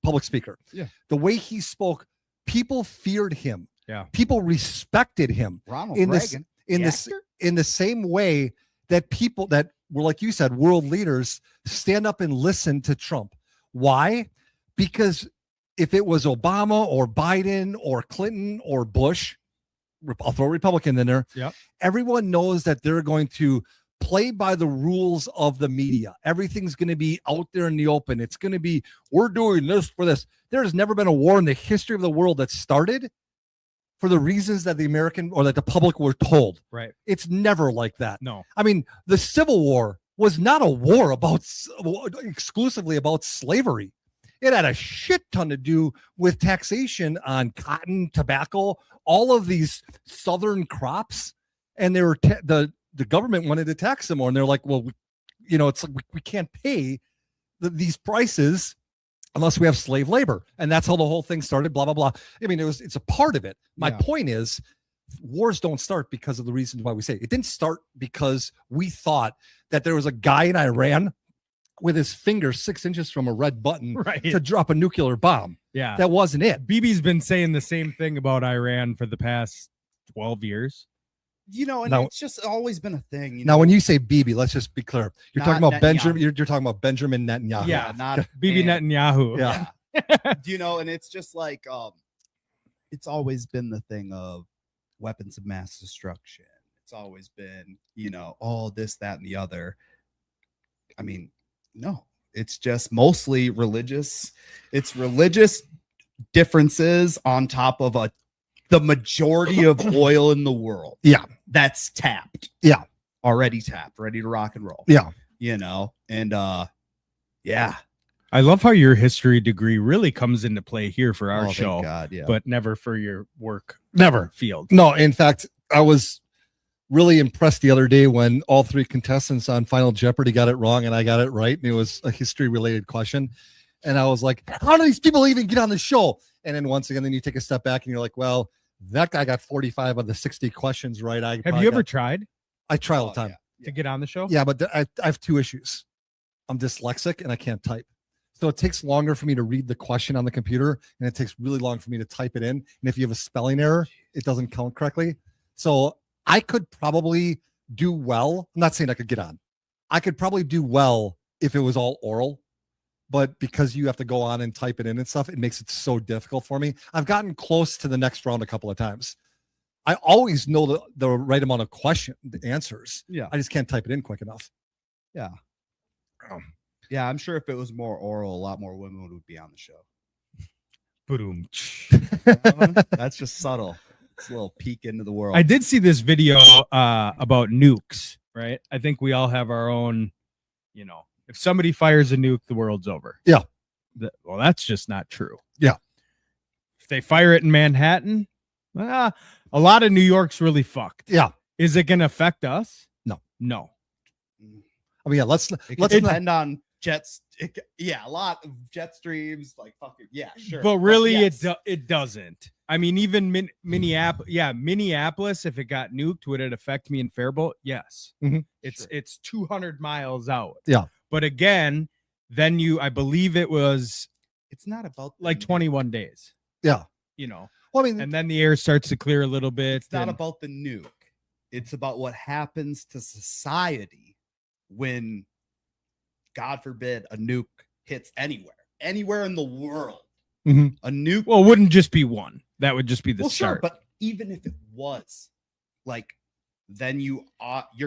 Public speaker. Yeah. The way he spoke, people feared him. Yeah. People respected him. Ronald in Reagan. in the same way that people that were, like you said, world leaders stand up and listen to Trump. Why? Because if it was Obama or Biden or Clinton or Bush, I'll throw a Republican in there. Yep. Everyone knows that they're going to play by the rules of the media. Everything's going to be out there in the open. It's going to be, we're doing this for this. There has never been a war in the history of the world that started for the reasons that the American or that the public were told. Right. It's never like that. No. I mean, the Civil War was not a war exclusively about slavery. It had a shit ton to do with taxation on cotton, tobacco, all of these southern crops, and they were the government wanted to tax them more, and they're like, well, it's like we can't pay these prices unless we have slave labor, and that's how the whole thing started. Blah blah blah. I mean, it's a part of it. My point is, wars don't start because of the reasons why we say it didn't start because we thought that there was a guy in Iran with his finger 6 inches from a red button to drop a nuclear bomb. Yeah. That wasn't it. BB's been saying the same thing about Iran for the past 12 years. And now, it's just always been a thing. Now, when you say BB, let's just be clear. You're talking about Netanyahu. Benjamin. You're talking about Benjamin Netanyahu. Yeah, not BB Netanyahu. Yeah. And it's just like it's always been the thing of weapons of mass destruction. It's always been, all this, that, and the other. I mean, no, it's just mostly religious. It's religious differences on top of the majority of oil in the world. Yeah. That's tapped. Yeah. Already tapped, ready to rock and roll. Yeah. And yeah. I love how your history degree really comes into play here for our show, God, yeah. but never for your work Never. field. No, in fact, I was really impressed the other day when all three contestants on Final Jeopardy got it wrong and I got it right. And it was a history related question. And I was like, how do these people even get on the show? And then once again, then you take a step back and you're like, well, that guy got 45 of the 60 questions right. Have you ever tried I try all the time to get on the show? Yeah, but I have two issues. I'm dyslexic and I can't type. So it takes longer for me to read the question on the computer and it takes really long for me to type it in. And if you have a spelling error, it doesn't count correctly. So I could probably do well. I'm not saying I could get on. I could probably do well if it was all oral. But because you have to go on and type it in and stuff, it makes it so difficult for me. I've gotten close to the next round a couple of times. I always know the right amount of the answers. Yeah. I just can't type it in quick enough. Yeah. Yeah, I'm sure if it was more oral, a lot more women would be on the show. Boom. That's just subtle. It's a little peek into the world. I did see this video about nukes, right? I think we all have our own, if somebody fires a nuke, the world's over. Yeah. Well, that's just not true. Yeah. If they fire it in Manhattan, a lot of New York's really fucked. Yeah. Is it going to affect us? No. I mean, let's depend on jets. A lot of jet streams, like fucking sure. But really, yes. it doesn't. I mean, even Minneapolis, if it got nuked, would it affect me in Faribault? Yes. Mm-hmm. It's 200 miles out. Yeah. But again, then I believe it's not about like 21 days. Yeah. Well, I mean, and then the air starts to clear a little bit. It's not about the nuke. It's about what happens to society when, God forbid, a nuke hits anywhere in the world. Mm-hmm. A nuke. Well, it wouldn't just be one. That would just be the start. Sure, but even if it was, then you're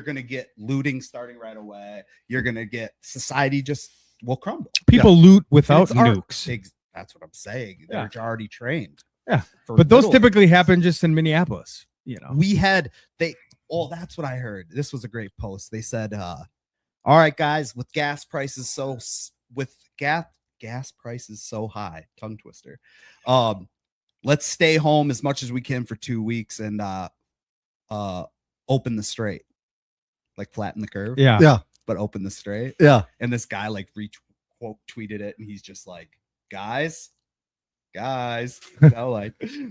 gonna get looting starting right away. You're gonna get society just will crumble. People loot without nukes. That's what I'm saying. They're already trained. Yeah, but those typically happen just in Minneapolis. That's what I heard. This was a great post. They said, all right, guys, with gas prices so high, tongue twister. Let's stay home as much as we can for 2 weeks and open the strait, like flatten the curve. Yeah. But open the strait. Yeah. And this guy tweeted it, and he's just like, guys,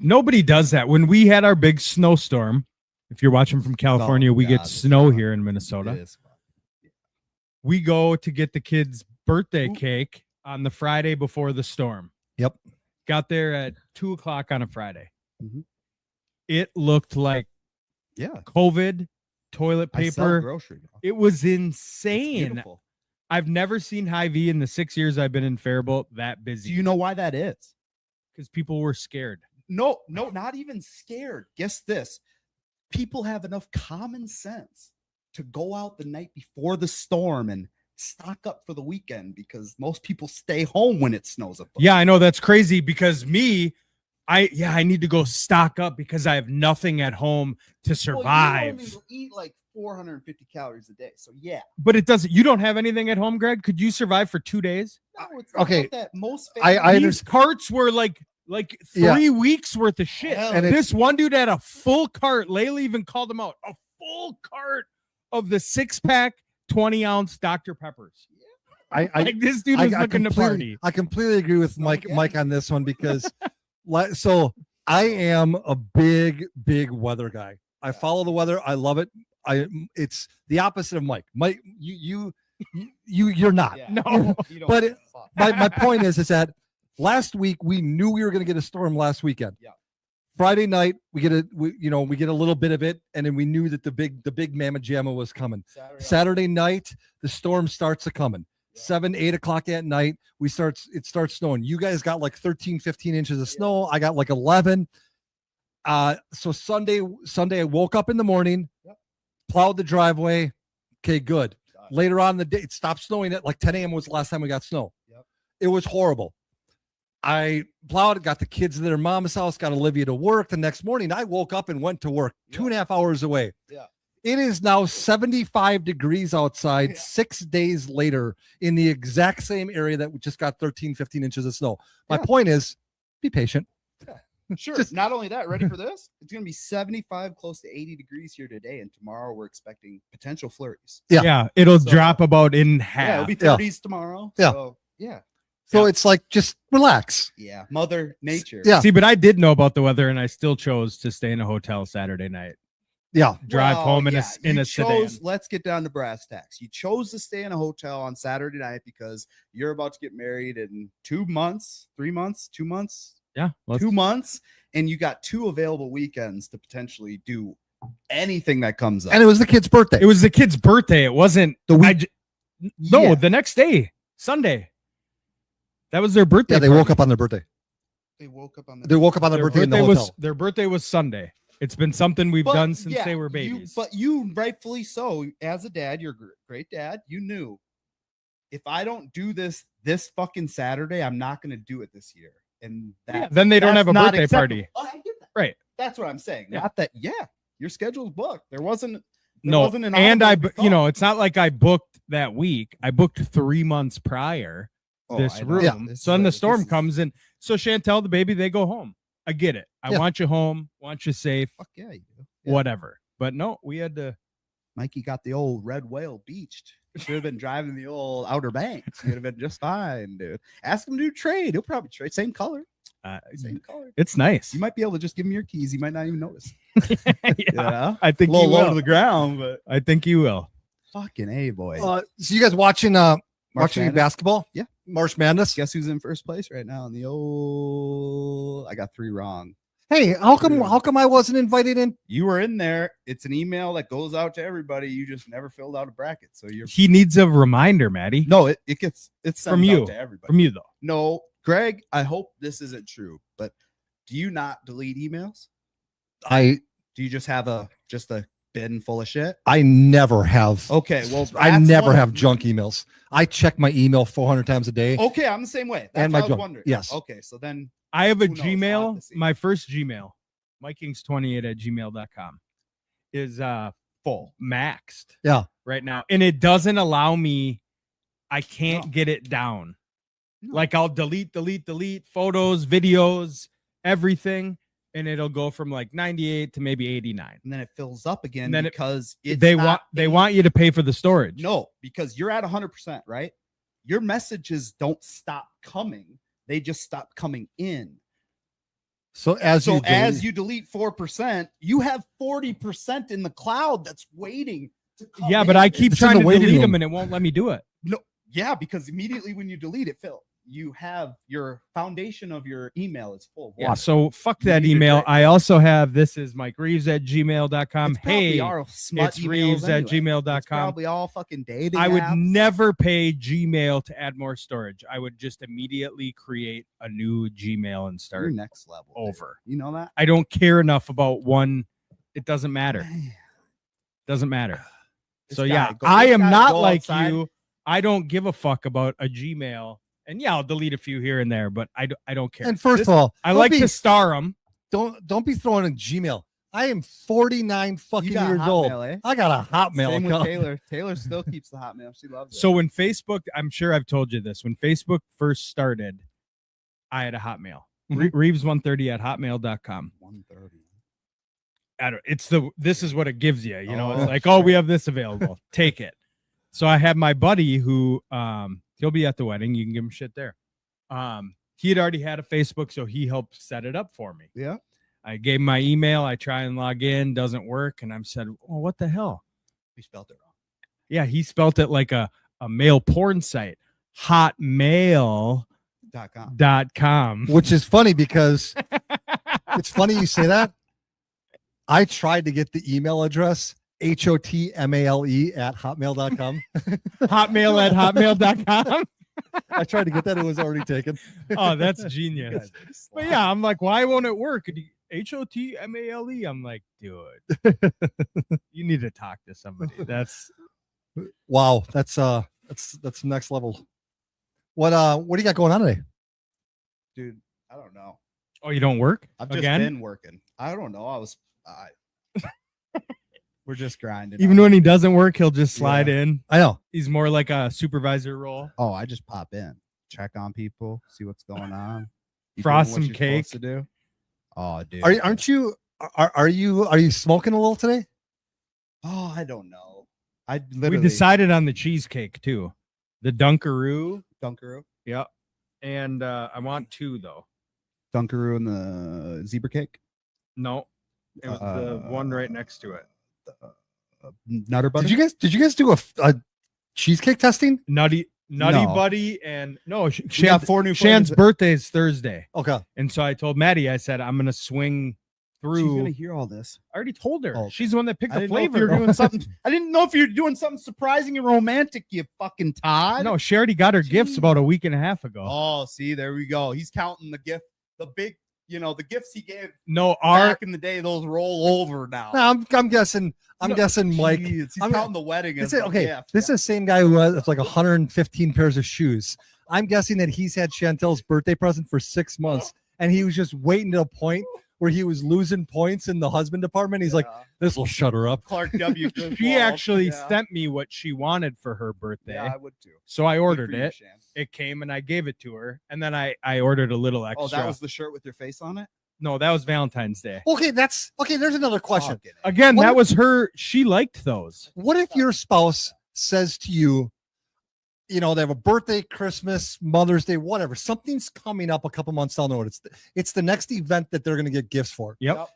nobody does that. When we had our big snowstorm, if you're watching from California, we get snow here in Minnesota. we go to get the kids' birthday Ooh. cake on the Friday before the storm. Yep. Got there at 2:00 on a Friday. Mhm. It looked like Yeah. COVID toilet I sell paper. grocery. It was It's insane. beautiful. I've never seen Hy-Vee in the 6 years I've been in Faribault that Do busy you know why that is? because people were scared. No, not even scared. Guess this. People have enough common sense to go out the night before the storm and stock up for the weekend because most people stay home when it snows up. Yeah, I know that's crazy because I need to go stock up because I have nothing at home to survive. Well, you only eat like 450 calories a day. So yeah. But it doesn't. You don't have anything at home, Greg? Could you survive for 2 days? No, it's not Okay. like that. Most I families- These carts were like Yeah. 3 weeks worth of shit. Hell, And This one dude had a full cart. Layla even called him out. A full cart of the 6-pack 20-ounce Dr. Peppers. I Like this dude was looking to party. I completely agree with Mike on this one because so I am a big weather guy. I follow the weather. I love it. It's the opposite of Mike. Mike, you're not. Yeah. No. You don't But give it- a fuck. My point is that last week we knew we were going to get a storm last weekend. Yeah. Friday night we get a little bit of it, and then we knew that the big mamma jamma was coming. Saturday night the storm starts a coming. 7-8 o'clock at night it starts snowing. You guys got like 13-15 inches of snow. I got like 11. So Sunday I woke up in the morning, plowed the driveway. Okay, good. Later on in the day, it stopped snowing at like 10 a.m. was the last time we got snow. Yep. It was horrible. I plowed, got the kids to their mom's house, got Olivia to work. The next morning, I woke up and went to work 2.5 hours away. Yeah. It is now 75 degrees outside 6 days later in the exact same area that we just got 13-15 inches of snow. My Yeah. point is, be patient. Sure. Just- Not only that, ready for this? It's going to be 75, close to 80 degrees here today. And tomorrow we're expecting potential flurries. Yeah. Yeah, it'll So- drop about in Yeah, half. it'll be 30s tomorrow. Yeah. So, yeah. So it's like, just relax. Yeah. Mother Nature. Yeah. See, but I did know about the weather, and I still chose to stay in a hotel Saturday night. Yeah. Drive Well, home in yeah, a you sedan. chose, let's get down to brass tacks. You chose to stay in a hotel on Saturday night because you're about to get married in 2 months, 3 months, 2 months, Yeah, 2 months, and you got 2 available weekends to potentially do anything that comes up. And it was the kid's birthday. it was the kid's birthday. It wasn't The week- no, Yeah. the next day, Sunday. That was their birthday. Yeah, they woke up on their birthday. They woke up on They woke up on their birthday in the hotel. Their birthday was Sunday. It's been something we've But, done since yeah, they were you- babies. but you rightfully so, as a dad, you're a great dad. You knew if I don't do this fucking Saturday, I'm not going to do it this year. And that, then they don't that's have a not birthday acceptable. party. Oh, I get that. Right. That's what I'm saying. Yeah. Not that. Yeah, your schedule's booked. There wasn't No, an and I, audible you know, thought. it's not like I booked that week. I booked 3 months prior Oh, this I know. room. Yeah, this So then the is- storm this is- comes in. So Chantel, the baby, they go home. I get it. I Yeah. want you home. Want you safe. Fuck yeah, you do. Yeah. Whatever. But no, we had to. Mikey got the old red whale beached. Should have been driving the old Outer Banks. Would have been just fine, dude. Ask him to trade. He'll probably trade. Same color. Same color. It's nice. You might be able to just give him your keys. He might not even notice. Yeah, You know? I think A you little low will. to the ground, but I think you will. fucking A, boy. So you guys watching March watching Madness? basketball? Yeah. March Madness. Guess who's in first place right now in the old? I got 3 wrong. Hey, how come I wasn't invited in? You were in there. It's an email that goes out to everybody. You just never filled out a bracket. So you're He needs a reminder, Maddie. no, it's sent From out you. to everybody. From you though. No, Greg, I hope this isn't true, but do you not delete emails? I Do you just have a bin full of shit? never have. Okay, well, I that's never one have of- junk emails. I check my email 400 times a day. Okay, I'm the same way. That's And what my I was junk. wondering. Yes. Okay, so then I have a Who knows? I'll have Gmail. to see. My first Gmail, mikings28@gmail.com, is full. maxed. Yeah. Right now. And it doesn't allow me, I can't No. get it down. No. Like I'll delete photos, videos, everything, and it'll go from like 98 to maybe 89. And then it fills up again And then because it's They not want you to pay for the storage. No, because you're at 100%, right? Your messages don't stop coming. They just stop coming in. So as You delete 4%, you have 40% in the cloud that's waiting Yeah, but I keep It's in trying the to waiting delete room. them and it won't let me do it. No, yeah, because immediately when you delete it, Phil, you have your foundation of your email is full. of Yeah, water. so fuck You that need to email. drink I it. also have this is MikeReeves@gmail.com. It's probably Hey, our smut it's emails Reeves anyway. at gmail.com. It's probably all fucking dating I would apps. never pay Gmail to add more storage. I would just immediately create a new Gmail and You're start next level. dude. over. You know that? I don't care enough about one. It doesn't matter. Man, Doesn't matter. this So guy, yeah, go- I this am guy not go like outside. you. I don't give a fuck about a Gmail. And yeah, I'll delete a few here and there, but I don't care. And first of all, I like don't to be, star them. don't be throwing in Gmail. I am 49 fucking You got years old. Hotmail, eh? I got a Hotmail Same with account. Taylor. Taylor still keeps the Hotmail. She loves it. So when Facebook, I'm sure I've told you this, when Facebook first started, I had a Hotmail. Mhm. Reeves130 at hotmail.com. 130. I don't, this is what it gives you. You know, Oh, it's like, oh, we have this available. Take it. So I have my buddy who, he'll be at the wedding. You can give him shit there. He had already had a Facebook, so he helped set it up for me. Yeah. I gave him my email. I try and log in, doesn't work. And I'm said, well, what the hell? You spelled it wrong. Yeah, he spelt it like a male porn site. Hotmail.com. Which is funny because it's funny you say that. I tried to get the email address HOTMALE at hotmail.com. Hotmail at hotmail.com. I tried to get that. It was already taken. Oh, that's genius. But yeah, I'm like, why won't it work? HOTMALE. I'm like, dude, you need to talk to somebody. That's Wow. That's next level. What do you got going on today? Dude, I don't know. oh, you don't work? I've just Again? been working. I don't know. We're just grinding. Even when he doesn't work, he'll just slide in. I know. He's more like a supervisor role. Oh, I just pop in, check on people, see what's going on. You Frost doing what some you're supposed cake. to do. Oh, dude. Aren't you are you smoking a little today? Oh, I don't know. I We literally decided on the cheesecake too. The Dunkaroo. Dunkaroo, Yep. And I want two though. Dunkaroo, and the zebra cake, No. It was the one right next to it. Nutter butter. Did you guys do a cheesecake testing? Nutty No. Buddy and no, We got 4 new Shan's flavors. birthday is Thursday. Okay. And so I told Maddie, I said, I'm gonna swing She's through. gonna hear all this. I already told her. Oh, okay. She's the one that picked I the didn't know if flavor. you were bro. doing something. I didn't know if you were doing something surprising and romantic. You fucking Todd. No, she already got her gifts about a week and a half ago. Oh, see, there we go. He's counting the gift, the big, the gifts he gave No, our back in the day. Those roll over now. No, I'm guessing. I'm No, guessing Mike. Jeez, he's I'm- counting the wedding. This as is, a okay, gift. this is the same guy who has like 115 pairs of shoes. I'm guessing that he's had Chantel's birthday present for 6 months, and he was just waiting to a point where he was losing points in the husband department. He's like, Yeah. "This will shut her up." Clark W. she Griswold. actually Yeah. sent me what she wanted for her birthday. Yeah, I would too. So I Good ordered for you, it. Shan. It came and I gave it to her. And then I ordered a little extra. Oh, that was the shirt with your face on it. No, that was Valentine's Day. Okay, that's okay. There's another question. Fucking A. Again, What that if- was her. She liked those. What if your spouse says to you, they have a birthday, Christmas, Mother's Day, whatever, something's coming up a couple months down the road. It's the next event that they're going to get gifts for, Yep.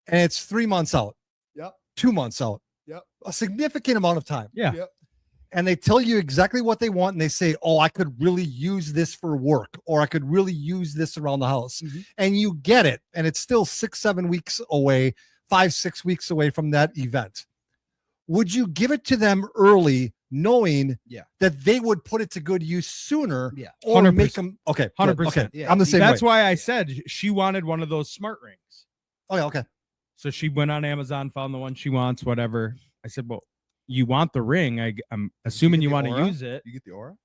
and it's 3 months out, Yep. 2 months out, Yep. a significant amount of time. Yeah. Yep. And they tell you exactly what they want, and they say, "Oh, I could really use this for work, or I could really use this around the house," Mhm. and you get it, and it's still 6-7 weeks away, 5-6 weeks away from that event. Would you give it to them early, knowing Yeah. that they would put it to good use sooner, Yeah. or 100%. make them okay? 100%. Okay, Yeah. I'm the same That's way. why I said she wanted one of those smart rings. Oh yeah, okay. So she went on Amazon, found the one she wants, whatever. I said, well, you want the ring. I'm assuming get you the want to aura? use it. You get the aura?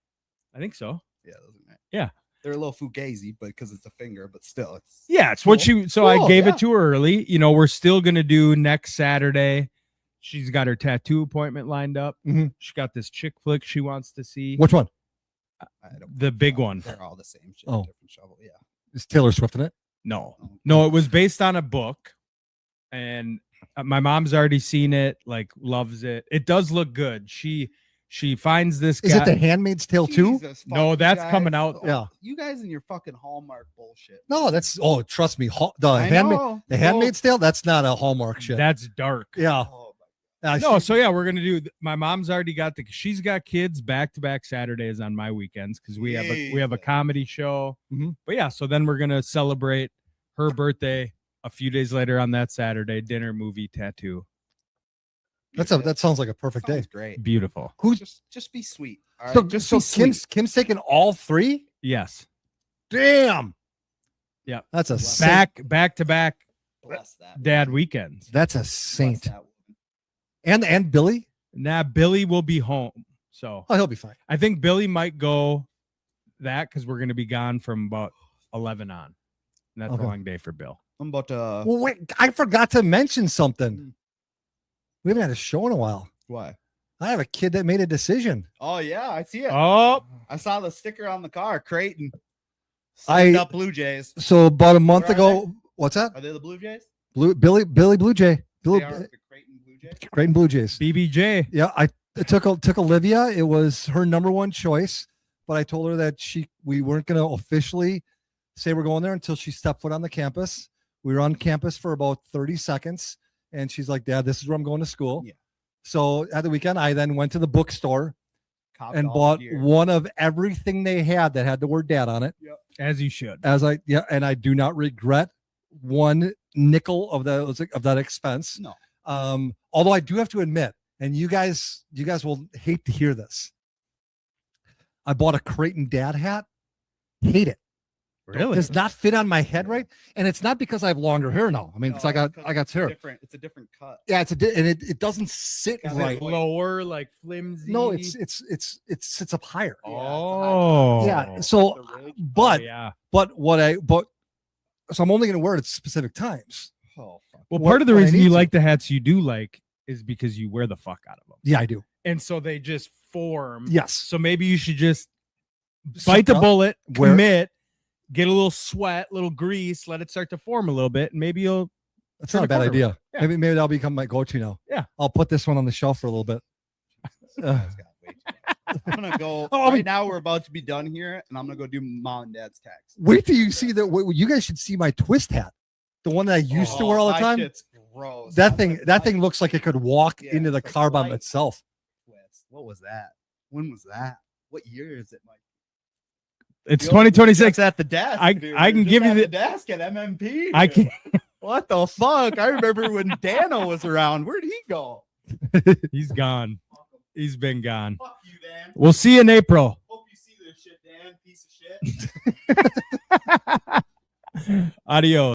I think so. Yeah, those are nice. Yeah. They're a little fugazi, but because it's a finger, but still, it's Yeah, it's what Cool. she. So I Cool, gave yeah. it to her early. We're still gonna do next Saturday. She's got her tattoo appointment lined up. Mhm. She got this chick flick she wants to see. Which one? I don't The big one. They're all the same shit. Oh. Different shovel. Yeah. Is Taylor Swift in it? No, Oh, no, it was based on a book, and my mom's already seen it. Like, loves it. It does look good. She finds this Is guy. it The Handmaid's Tale too? Jesus, No, fuck, that's you coming guys. out. Oh, Yeah. You guys and your fucking Hallmark bullshit. No, that's trust me. The I know. Handmaid's Tale. That's not a Hallmark shit. That's dark. Yeah. Oh, my No, so yeah, we're gonna do. My mom's already got she's got kids back-to-back Saturdays on my weekends because we have a comedy show. Mhm. But yeah, so then we're gonna celebrate her birthday a few days later on that Saturday. Dinner, movie, tattoo. that sounds like a perfect day. Sounds great. Beautiful. Who's Just be sweet. All right. so Kim's taking all 3? Yes. Damn. Yeah. That's a saint. Back-to-back Bless that. dad weekends. That's a Bless saint. that woman. And Billy? Nah, Billy will be home. So Oh, he'll be fine. I think Billy might go that because we're gonna be gone from about 11 on. And that's Okay. a long day for Bill. I'm about to. Well, wait, I forgot to mention something. Mm. We haven't had a show in a while. What? I have a kid that made a decision. Oh yeah, I see it. Oh, I saw the sticker on the car. Creighton. I- Slammed up Blue Jays. So about a month Where are ago, what's that? Are they the Blue Jays? Billy Blue Jay. They are the Creighton Blue Jays. Creighton Blue Jays. BBJ. Yeah, I took Olivia. It was her number one choice, but I told her that we weren't going to officially say we're going there until she stepped foot on the campus. We were on campus for about 30 seconds, and she's like, "Dad, this is where I'm going to school." Yeah. So at the weekend, I then went to the bookstore Copped and all bought the gear. one of everything they had that had the word "Dad" on it. As you should. And I do not regret one nickel of that expense. No. Although I do have to admit, and you guys will hate to hear this, I bought a Creighton dad hat. Hate it. Really? Does not fit on my head right, and it's not because I have longer hair now. I mean, because I got hair. Different. It's a different cut. Yeah, and it doesn't sit Got right. that Lower, like flimsy. No, it sits up higher. Oh. Yeah. So, The rig. but yeah. so I'm only going to wear it at specific times. Oh, fuck. Well, what- part of the what I reason need you to. like the hats you do like is because you wear the fuck out of them. Yeah, I do. And so they just form. Yes. So maybe you should just Suck bite the up, bullet, wear it. commit, get a little sweat, little grease, let it start to form a little bit, and maybe you'll. That's turn not a the bad corner. idea. Yeah. Maybe that'll become my go-to now. Yeah. I'll put this one on the shelf for a little bit. That's got way too much. I'm gonna go Oh, I mean- right now. We're about to be done here, and I'm gonna go do mom and dad's tax. Wait till you see you guys should see my twist hat, the one that I used to wear all the my time. shit's gross. That I'm thing, like, that thing looks like it could walk Yeah, into the it's like car by light. itself. twist. What was that? When was that? What year is it, Mike? It's Yo, 2026. that's at the desk. I- dude. I You're can just give you at the- desk at MMP. I dude. can. What the fuck? I remember when Dano was around. Where'd he go? He's gone. He's been gone. Fuck you, Dan. We'll see you in April. Hope you see this shit, Dan. Piece of shit. Adios.